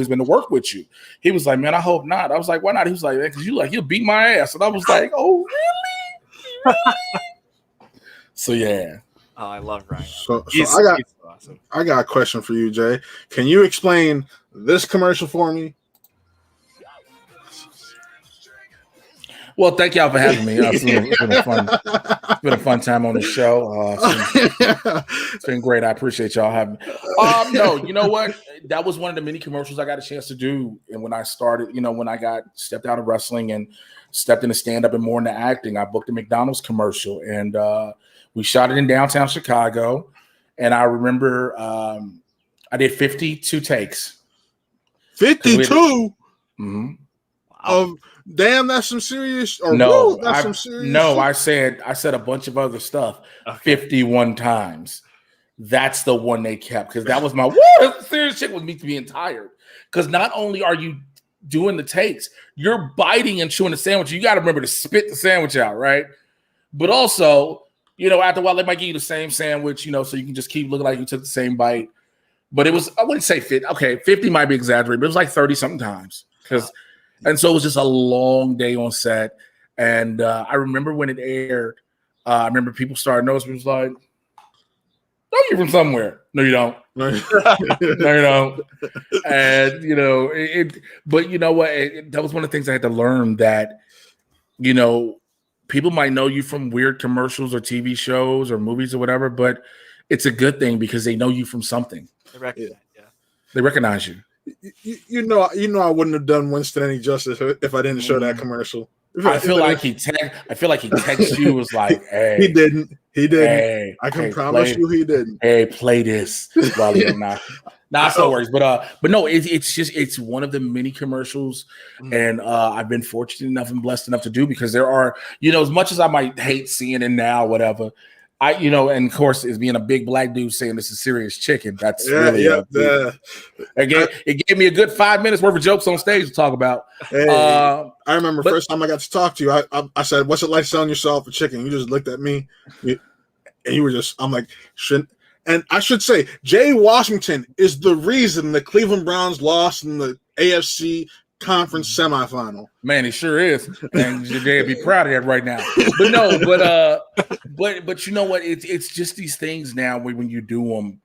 been to work with you. He was like, man, I hope not. I was like, why not? He was like, because you'll beat my ass. And I was like, oh, really? So, yeah. Oh, I love Rhino. So he's awesome. I got a question for you, Jay. Can you explain this commercial for me? Well, thank y'all for having me. It's been a fun time on the show. It's been great. I appreciate y'all having me. No, you know what? That was one of the many commercials I got a chance to do. And when I started, when I stepped out of wrestling and stepped into stand-up and more into acting, I booked a McDonald's commercial. And we shot it in downtown Chicago. And I remember I did 52 takes. 52? Wow. Damn, that's some serious. No, some serious. No, I said a bunch of other stuff 51 times. That's the one they kept because that was my serious shit with me being tired. Because not only are you doing the takes, you're biting and chewing the sandwich. You got to remember to spit the sandwich out, right? But also, after a while, they might give you the same sandwich, so you can just keep looking like you took the same bite. But it was, I wouldn't say 50. Okay, 50 might be exaggerated, but it was like 30 something times and so it was just a long day on set. And I remember when it aired, I remember people started noticing. It was like, "Oh, you're from somewhere." No, you don't. No, you don't. And but you know what? That was one of the things I had to learn that, people might know you from weird commercials or TV shows or movies or whatever, but it's a good thing because they know you from something. They recognize you. You know, I wouldn't have done Winston any justice if I didn't show that commercial. I feel like he texted you, was like, "Hey, he didn't. Hey, I can promise you, he didn't. Hey, play this while you're not." Not no worries, but no, it's one of the many commercials, and I've been fortunate enough and blessed enough to do because there are, as much as I might hate seeing it now, whatever. And of course, as being a big black dude saying this is serious chicken, that's it gave me a good 5 minutes worth of jokes on stage to talk about. Hey, I remember first time I got to talk to you, I said, "What's it like selling yourself a chicken?" You just looked at me, and you were just, I'm like, shouldn't. And I should say, Jay Washington is the reason the Cleveland Browns lost in the AFC Conference semifinal. Man, he sure is, and Jay'd be proud of that right now. But you know what? It's just these things now when you do them.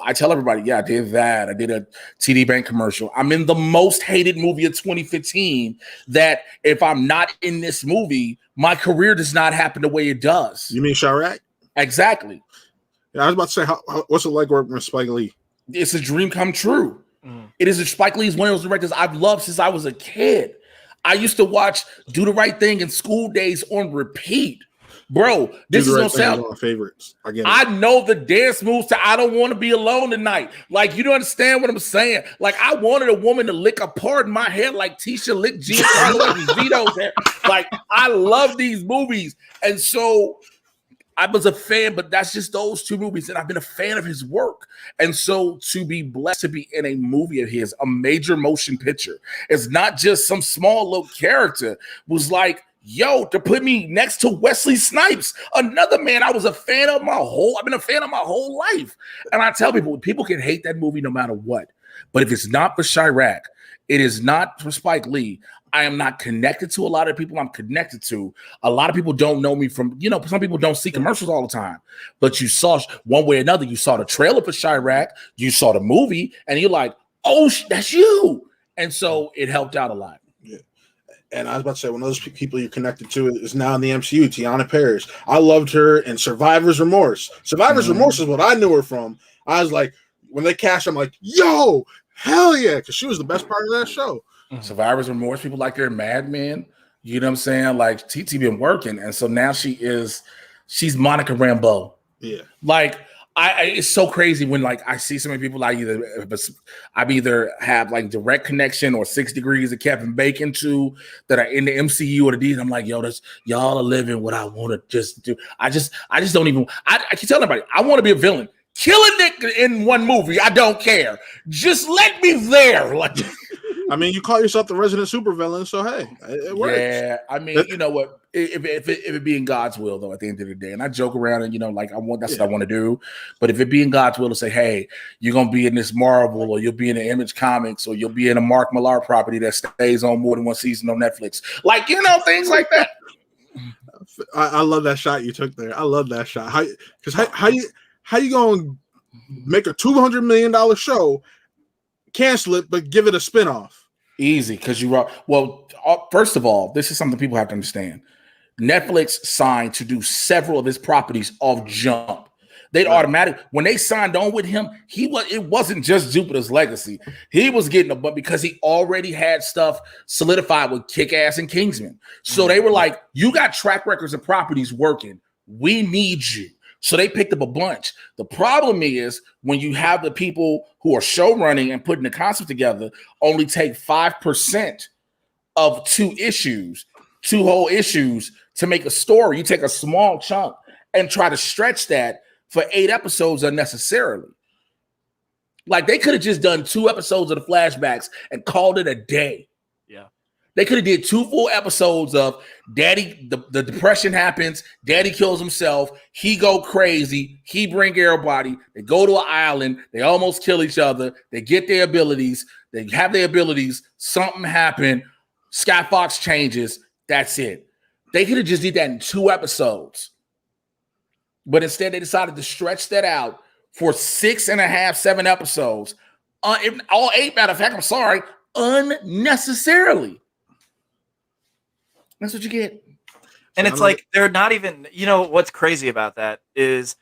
I tell everybody, I did that. I did a TD Bank commercial. I'm in the most hated movie of 2015. That if I'm not in this movie, my career does not happen the way it does. You mean Chirac? Exactly. Yeah, I was about to say, what's it like working with Spike Lee? It's a dream come true. It is. Spike Lee is one of those directors I've loved since I was a kid. I used to watch Do the Right Thing in School Days on repeat. Bro, this is gonna sound my favorites. I know the dance moves to I Don't Want to Be Alone Tonight. Like, you don't understand what I'm saying. Like, I wanted a woman to lick a part in my hair like Tisha licked Giancarlo Vito's hair. Like, I love these movies. And so I was a fan, but that's just those two movies, and I've been a fan of his work. And so to be blessed to be in a movie of his, a major motion picture, it's not just some small little character, was like, yo, to put me next to Wesley Snipes, another man I've been a fan of my whole life. And I tell people can hate that movie no matter what. But if it's not for Chirac, it is not for Spike Lee. I am not connected to a lot of people I'm connected to. A lot of people don't know me from, some people don't see commercials all the time. But you saw one way or another, you saw the trailer for Chirac, you saw the movie, and you're like, oh, that's you. And so it helped out a lot. Yeah. And I was about to say, one of those people you're connected to is now in the MCU, Tiana Parrish. I loved her in Survivor's Remorse. Survivor's Remorse is what I knew her from. I was like, when they cast her, I'm like, yo, hell yeah, because she was the best part of that show. Survivor's Remorse, people like her in Mad Men. You know what I'm saying? Like TT been working, and so now she's Monica Rambeau. Yeah, like it's so crazy when like I see so many people I either have like direct connection or 6 degrees of Kevin Bacon to that are in the MCU or the D. I'm like, yo, y'all are living what I want to just do. I just don't even. I keep telling everybody I want to be a villain. Kill a Nick in one movie. I don't care. Just let me there. Like. I mean, you call yourself the resident supervillain, so hey, it works. Yeah, I mean, you know what? If it be in God's will, though, at the end of the day, and I joke around and that's what I want to do. But if it be in God's will to say, hey, you're gonna be in this Marvel, or you'll be in the Image Comics, or you'll be in a Mark Millar property that stays on more than one season on Netflix, like things like that. I love that shot you took there. I love that shot. How you gonna make a $200 million show? Cancel it, but give it a spinoff. Easy, because first of all, this is something people have to understand. Netflix signed to do several of his properties off jump. They'd automatically, when they signed on with him, it wasn't just Jupiter's Legacy. He was getting but because he already had stuff solidified with Kick-Ass and Kingsman. So they were like, you got track records of properties working. We need you. So they picked up a bunch. The problem is when you have the people who are show running and putting the concept together only take 5% of two whole issues to make a story. You take a small chunk and try to stretch that for 8 episodes unnecessarily. Like they could have just done 2 episodes of the flashbacks and called it a day. Yeah. They could have did 2 full episodes of Daddy, the depression happens, Daddy kills himself, he go crazy, he bring everybody, they go to an island, they almost kill each other, they get their abilities, they have their abilities, something happened, Sky Fox changes, that's it. They could have just did that in 2 episodes. But instead they decided to stretch that out for 6.5, 7 episodes. All 8, matter of fact, I'm sorry, unnecessarily. That's what you get. And it's like they're not even, what's crazy about that is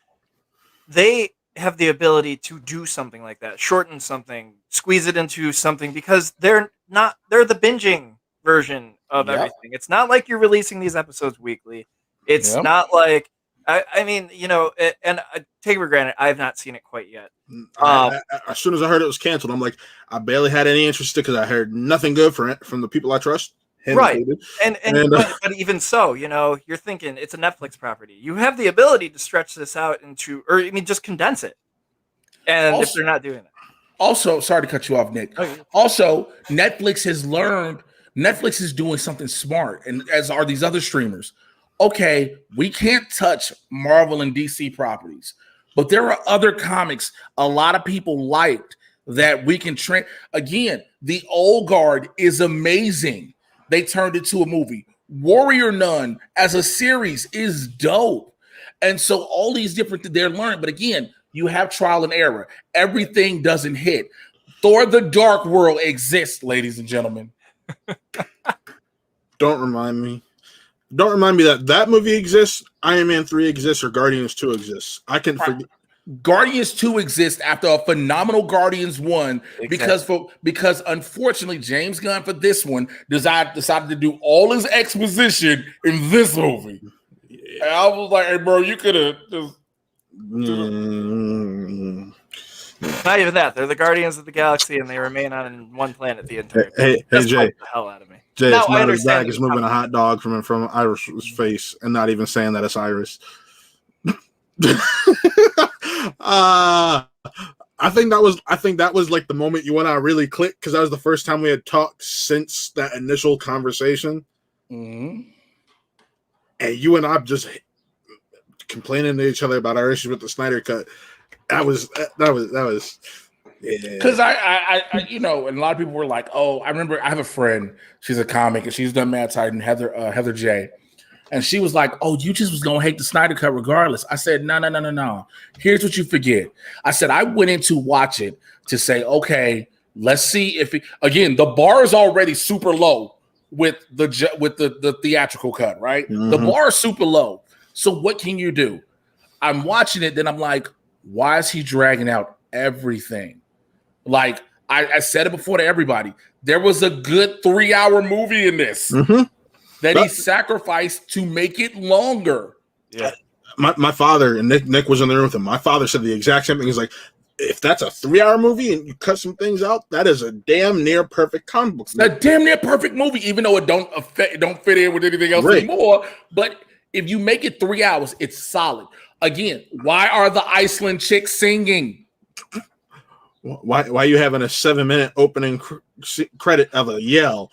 they have the ability to do something like that, shorten something, squeeze it into something, because they're the binging version of everything. It's not like you're releasing these episodes weekly. It's not like, I mean, and I take it for granted, I have not seen it quite yet. As soon as I heard it was canceled, I'm like, I barely had any interest because I heard nothing good from the people I trust. Right. But even so, you're thinking it's a Netflix property. You have the ability to stretch this out just condense it. And if they're not doing that. Also, sorry to cut you off, Nick. Okay. Also, Netflix is doing something smart, and as are these other streamers. Okay, we can't touch Marvel and DC properties, but there are other comics a lot of people liked that we can train. Again, The Old Guard is amazing. They turned it to a movie. Warrior Nun as a series is dope. And so all these different they're learning. But again, you have trial and error. Everything doesn't hit. Thor the Dark World exists, ladies and gentlemen. Don't remind me that movie exists, Iron Man 3 exists, or Guardians 2 exists. I can forget. Guardians 2 exists after a phenomenal Guardians 1 because unfortunately James Gunn for this one decided to do all his exposition in this movie. Yeah. And I was like, hey bro, you could have just Not even that. They're the Guardians of the Galaxy and they remain on one planet the entire time. Hey Jay. The hell out of me. Jay, it's not his bag is moving a hot dog from Iris' face and not even saying that it's Iris. I think that was like the moment you and I really clicked, because that was the first time we had talked since that initial conversation. Mm-hmm. And you and I just complaining to each other about our issues with the Snyder Cut. That was yeah. Because I and a lot of people were like, oh, I remember I have a friend, she's a comic, and she's done Mad Titan, Heather J. And she was like, oh, you just was going to hate the Snyder Cut regardless. I said, no. Here's what you forget. I said, I went in to watch it to say, okay, let's see if again, the bar is already super low with the theatrical cut, right? Mm-hmm. The bar is super low. So what can you do? I'm watching it, then I'm like, why is he dragging out everything? Like, I said it before to everybody. There was a good 3-hour movie in this. Mm-hmm. That he sacrificed to make it longer. Yeah. My father, and Nick was in the room with him. My father said the exact same thing. He's like, if that's a 3-hour movie and you cut some things out, that is a damn near perfect comic book movie. A damn near perfect movie, even though it don't fit in with anything else anymore. But if you make it 3 hours, it's solid. Again, why are the Iceland chicks singing? Why are you having a 7-minute opening credit of a yell?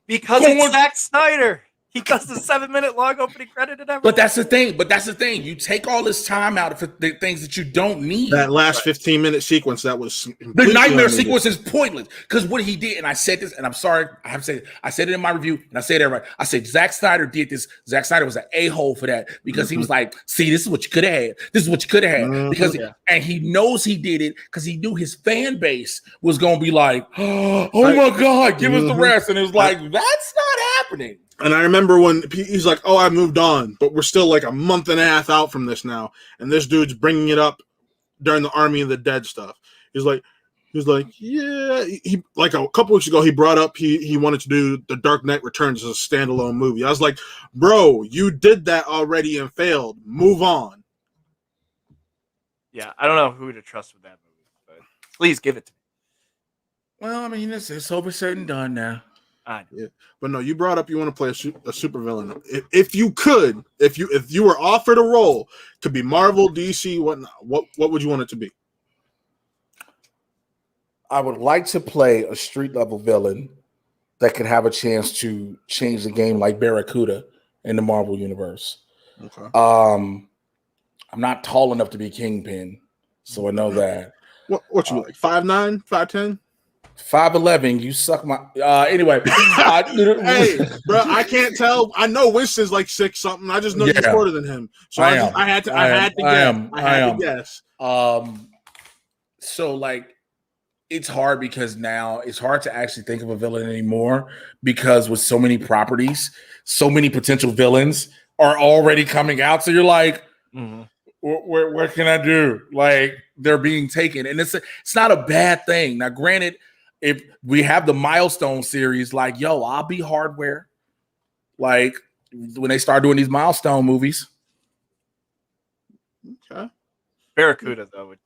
Because it's Zack Snyder. He does the 7-minute long opening credit and everything. But that's the thing. You take all this time out of the things that you don't need. That last 15-minute sequence, that was the nightmare sequence is pointless. Because what he did, and I said this, and I'm sorry, I have to say it. I said it in my review, and I said it right. I said Zack Snyder did this. Zack Snyder was an a-hole for that because he was like, "See, this is what you could have had. This is what you could have had." Because and he knows he did it because he knew his fan base was gonna be like, "Oh my God, give us the rest," and it was like, "That's not happening." And I remember when he's like, "Oh, I moved on, but we're still like a month and a half out from this now." And this dude's bringing it up during the Army of the Dead stuff. He's like, "Yeah." He like a couple weeks ago, he brought up he wanted to do The Dark Knight Returns as a standalone movie. I was like, "Bro, you did that already and failed. Move on." Yeah, I don't know who to trust with that movie, but please give it to me. Well, I mean, it's over, said and done now. Yeah. But no, you brought up you want to play a super villain. If you were offered a role, could be Marvel, DC, whatnot, what would you want it to be? I would like to play a street level villain that could have a chance to change the game, like Barracuda in the Marvel universe. Okay. I'm not tall enough to be Kingpin, so I know that. What you like? 5'9", 5'10"? 5'11", you suck my anyway. Hey, bro, I can't tell. I know Winston's like 6 something. I just know you're shorter than him. So I had to guess. So like it's hard because now it's hard to actually think of a villain anymore because with so many properties, so many potential villains are already coming out. So you're like, what can I do? Like they're being taken, and it's not a bad thing. Now, granted, if we have the Milestone series, like, yo, I'll be Hardware. Like when they start doing these Milestone movies. Okay. Barracuda, though, would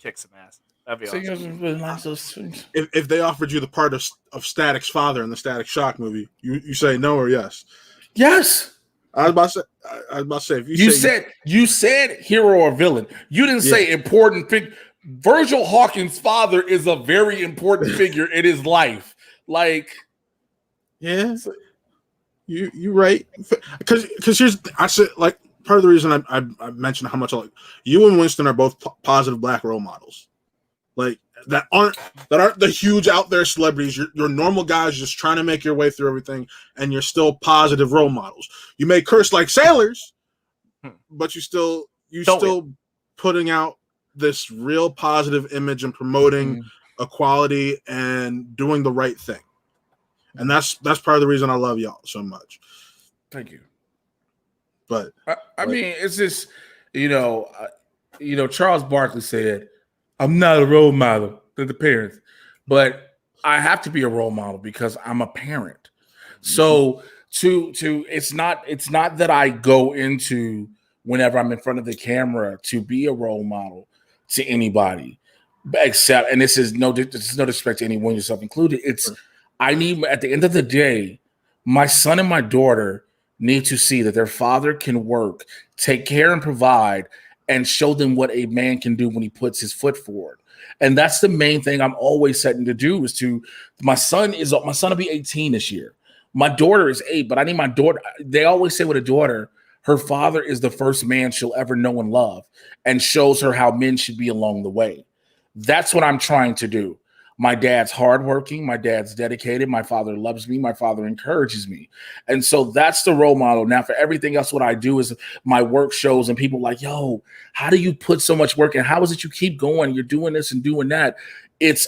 kick some ass. That'd be awesome. If they offered you the part of Static's father in the Static Shock movie, you say no or yes? Yes. I was about to say if you said hero or villain. You didn't say important figure. Virgil Hawkins' father is a very important figure in his life. Like, yeah, you right. Because here's I said like part of the reason I mentioned how much I like you and Winston are both positive black role models, like that aren't the huge out there celebrities. You're normal guys just trying to make your way through everything, and you're still positive role models. You may curse like sailors, but you still putting out this real positive image and promoting equality and doing the right thing. And that's part of the reason I love y'all so much. Thank you. But I mean, it's just, Charles Barkley said, I'm not a role model to the parents, but I have to be a role model because I'm a parent. So it's not that I go into whenever I'm in front of the camera to be a role model to anybody, except, and this is no disrespect to anyone, yourself included. It's I need, at the end of the day, my son and my daughter need to see that their father can work, take care, and provide, and show them what a man can do when he puts his foot forward. And that's the main thing I'm always setting to do is to my son will be 18 this year. My daughter is 8, but I need my daughter. They always say with a daughter, her father is the first man she'll ever know and love and shows her how men should be along the way. That's what I'm trying to do. My dad's hardworking. My dad's dedicated. My father loves me. My father encourages me. And so that's the role model. Now, for everything else, what I do is my work shows and people like, yo, how do you put so much work in? How is it you keep going? You're doing this and doing that.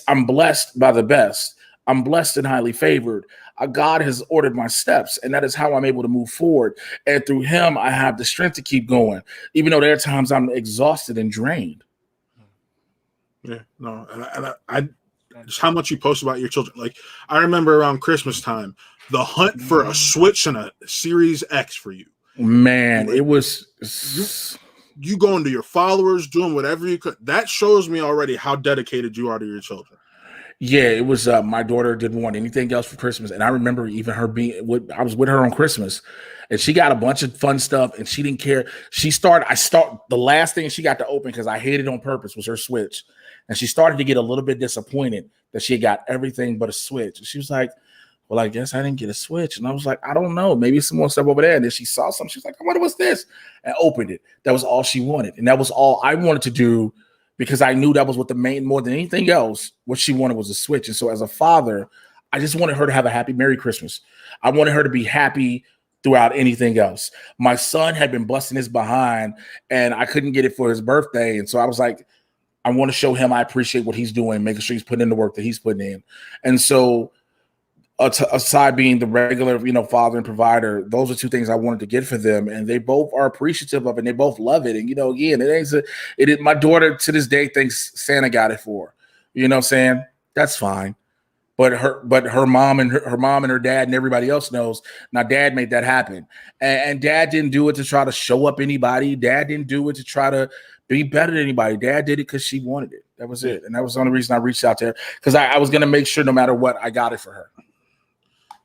I'm blessed by the best. I'm blessed and highly favored. God has ordered my steps, and that is how I'm able to move forward. And through him, I have the strength to keep going, even though there are times I'm exhausted and drained. Yeah, no, and I just how much you post about your children. Like, I remember around Christmas time, the hunt for a Switch and a Series X for you. Man, it was you going to your followers, doing whatever you could. That shows me already how dedicated you are to your children. Yeah, it was. My daughter didn't want anything else for Christmas, and I remember even her I was with her on Christmas, and she got a bunch of fun stuff, and she didn't care. The last thing she got to open because I hid it on purpose was her Switch, and she started to get a little bit disappointed that she had got everything but a Switch. And she was like, "Well, I guess I didn't get a Switch," and I was like, "I don't know, maybe some more stuff over there." And then she saw something. She was like, "I wonder what's this," and opened it. That was all she wanted, and that was all I wanted to do. Because I knew that was what more than anything else, what she wanted was a Switch. And so as a father, I just wanted her to have a happy Merry Christmas. I wanted her to be happy throughout anything else. My son had been busting his behind and I couldn't get it for his birthday. And so I was like, I want to show him I appreciate what he's doing, making sure he's putting in the work that he's putting in. And so aside being the regular, father and provider, those are two things I wanted to get for them, and they both are appreciative of it. And they both love it. And again, my daughter to this day thinks Santa got it for her. You know what I'm saying? That's fine. But her mom and her dad and everybody else knows. Now, Dad made that happen, and Dad didn't do it to try to show up anybody. Dad didn't do it to try to be better than anybody. Dad did it because she wanted it. That was it, and that was the only reason I reached out to her because I was going to make sure no matter what I got it for her.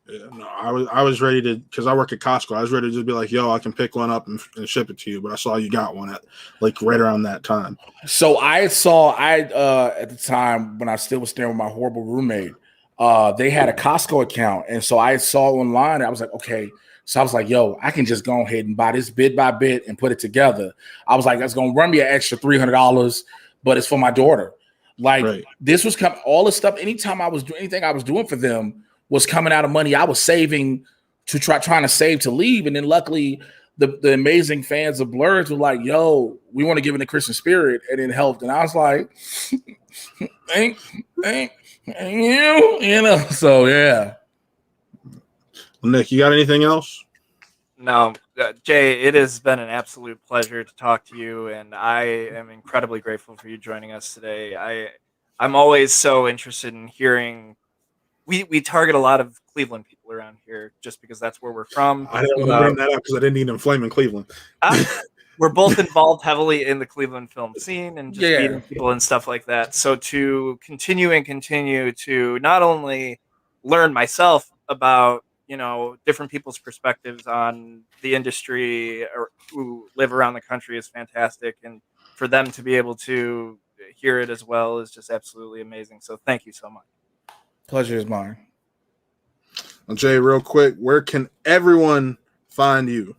Yeah, no, I was ready to, because I work at Costco. I was ready to just be like, yo, I can pick one up and ship it to you. But I saw you got one at like right around that time. So I at the time when I still was staying with my horrible roommate, they had a Costco account. And so I saw online. I was like, okay. So I was like, yo, I can just go ahead and buy this bit by bit and put it together. I was like, that's going to run me an extra $300, but it's for my daughter. Like right. This was all the stuff. Anytime I was doing anything I was doing for them, was coming out of money I was saving trying to save to leave. And then luckily the amazing fans of Blerds were like, yo, we want to give it a Christian spirit, and it helped. And I was like, thank you, so yeah. Well, Nick, you got anything else? No, Jay, it has been an absolute pleasure to talk to you, and I am incredibly grateful for you joining us today. I'm always so interested in hearing. We target a lot of Cleveland people around here just because that's where we're from. I didn't want to bring that up because I didn't need them flaming Cleveland. We're both involved heavily in the Cleveland film scene and just meeting people and stuff like that. So to continue to not only learn myself about, different people's perspectives on the industry or who live around the country is fantastic. And for them to be able to hear it as well is just absolutely amazing. So thank you so much. Pleasure is mine. Well, Jay, real quick, where can everyone find you?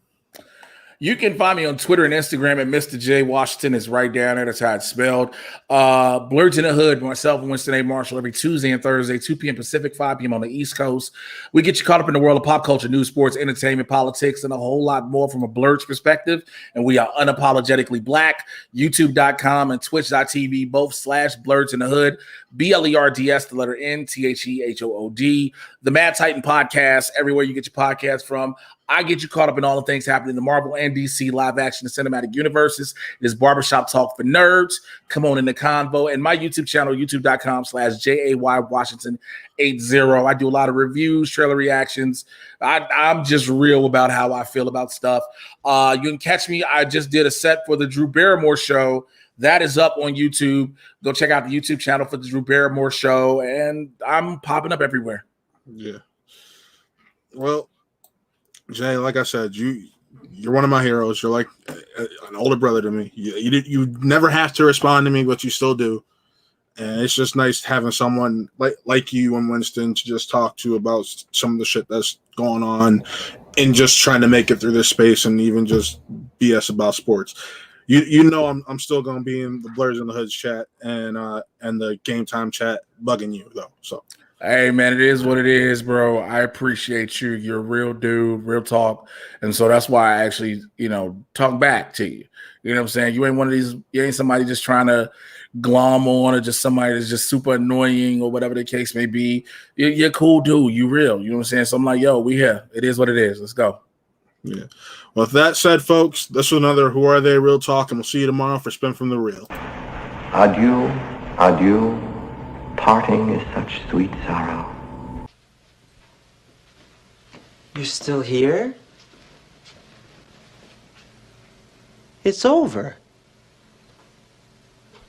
You can find me on Twitter and Instagram at Mr. J Washington. It's right down there. That's how it's spelled. Blerds in the Hood, myself and Winston A. Marshall, every Tuesday and Thursday, 2 p.m. Pacific, 5 p.m. on the East Coast. We get you caught up in the world of pop culture, news, sports, entertainment, politics, and a whole lot more from a Blerds perspective. And we are unapologetically black. YouTube.com and Twitch.tv, both /Blerds in the Hood. BLERDS, the letter N, THEHOOD. The Mad Titan podcast, everywhere you get your podcast from. I get you caught up in all the things happening in the Marvel and DC live action and cinematic universes. It is Barbershop Talk for Nerds. Come on in the convo. And my YouTube channel, youtube.com/JAY Washington 80. I do a lot of reviews, trailer reactions. I'm just real about how I feel about stuff. You can catch me. I just did a set for the Drew Barrymore show. That is up on YouTube. Go check out the YouTube channel for the Drew Barrymore show. And I'm popping up everywhere. Yeah. Well, Jay, like I said, you're one of my heroes. You're like an older brother to me. You never have to respond to me, but you still do. And it's just nice having someone like you and Winston to just talk to about some of the shit that's going on and just trying to make it through this space and even just BS about sports. You know I'm still gonna be in the Blerds in the Hoods chat and the Game Time chat bugging you though. So hey man, it is what it is, bro. I appreciate you. You're a real dude, real talk. And so that's why I actually, talk back to you. You know what I'm saying? You ain't one of these, you ain't somebody just trying to glom on or just somebody that's just super annoying or whatever the case may be. You're a cool dude. You real. You know what I'm saying? So I'm like, yo, we here. It is what it is. Let's go. Yeah. Well, with that said, folks, this was another Who Are They Real Talk, and we'll see you tomorrow for Spin from the Real. Adieu, adieu. Parting is such sweet sorrow. You're still here? It's over.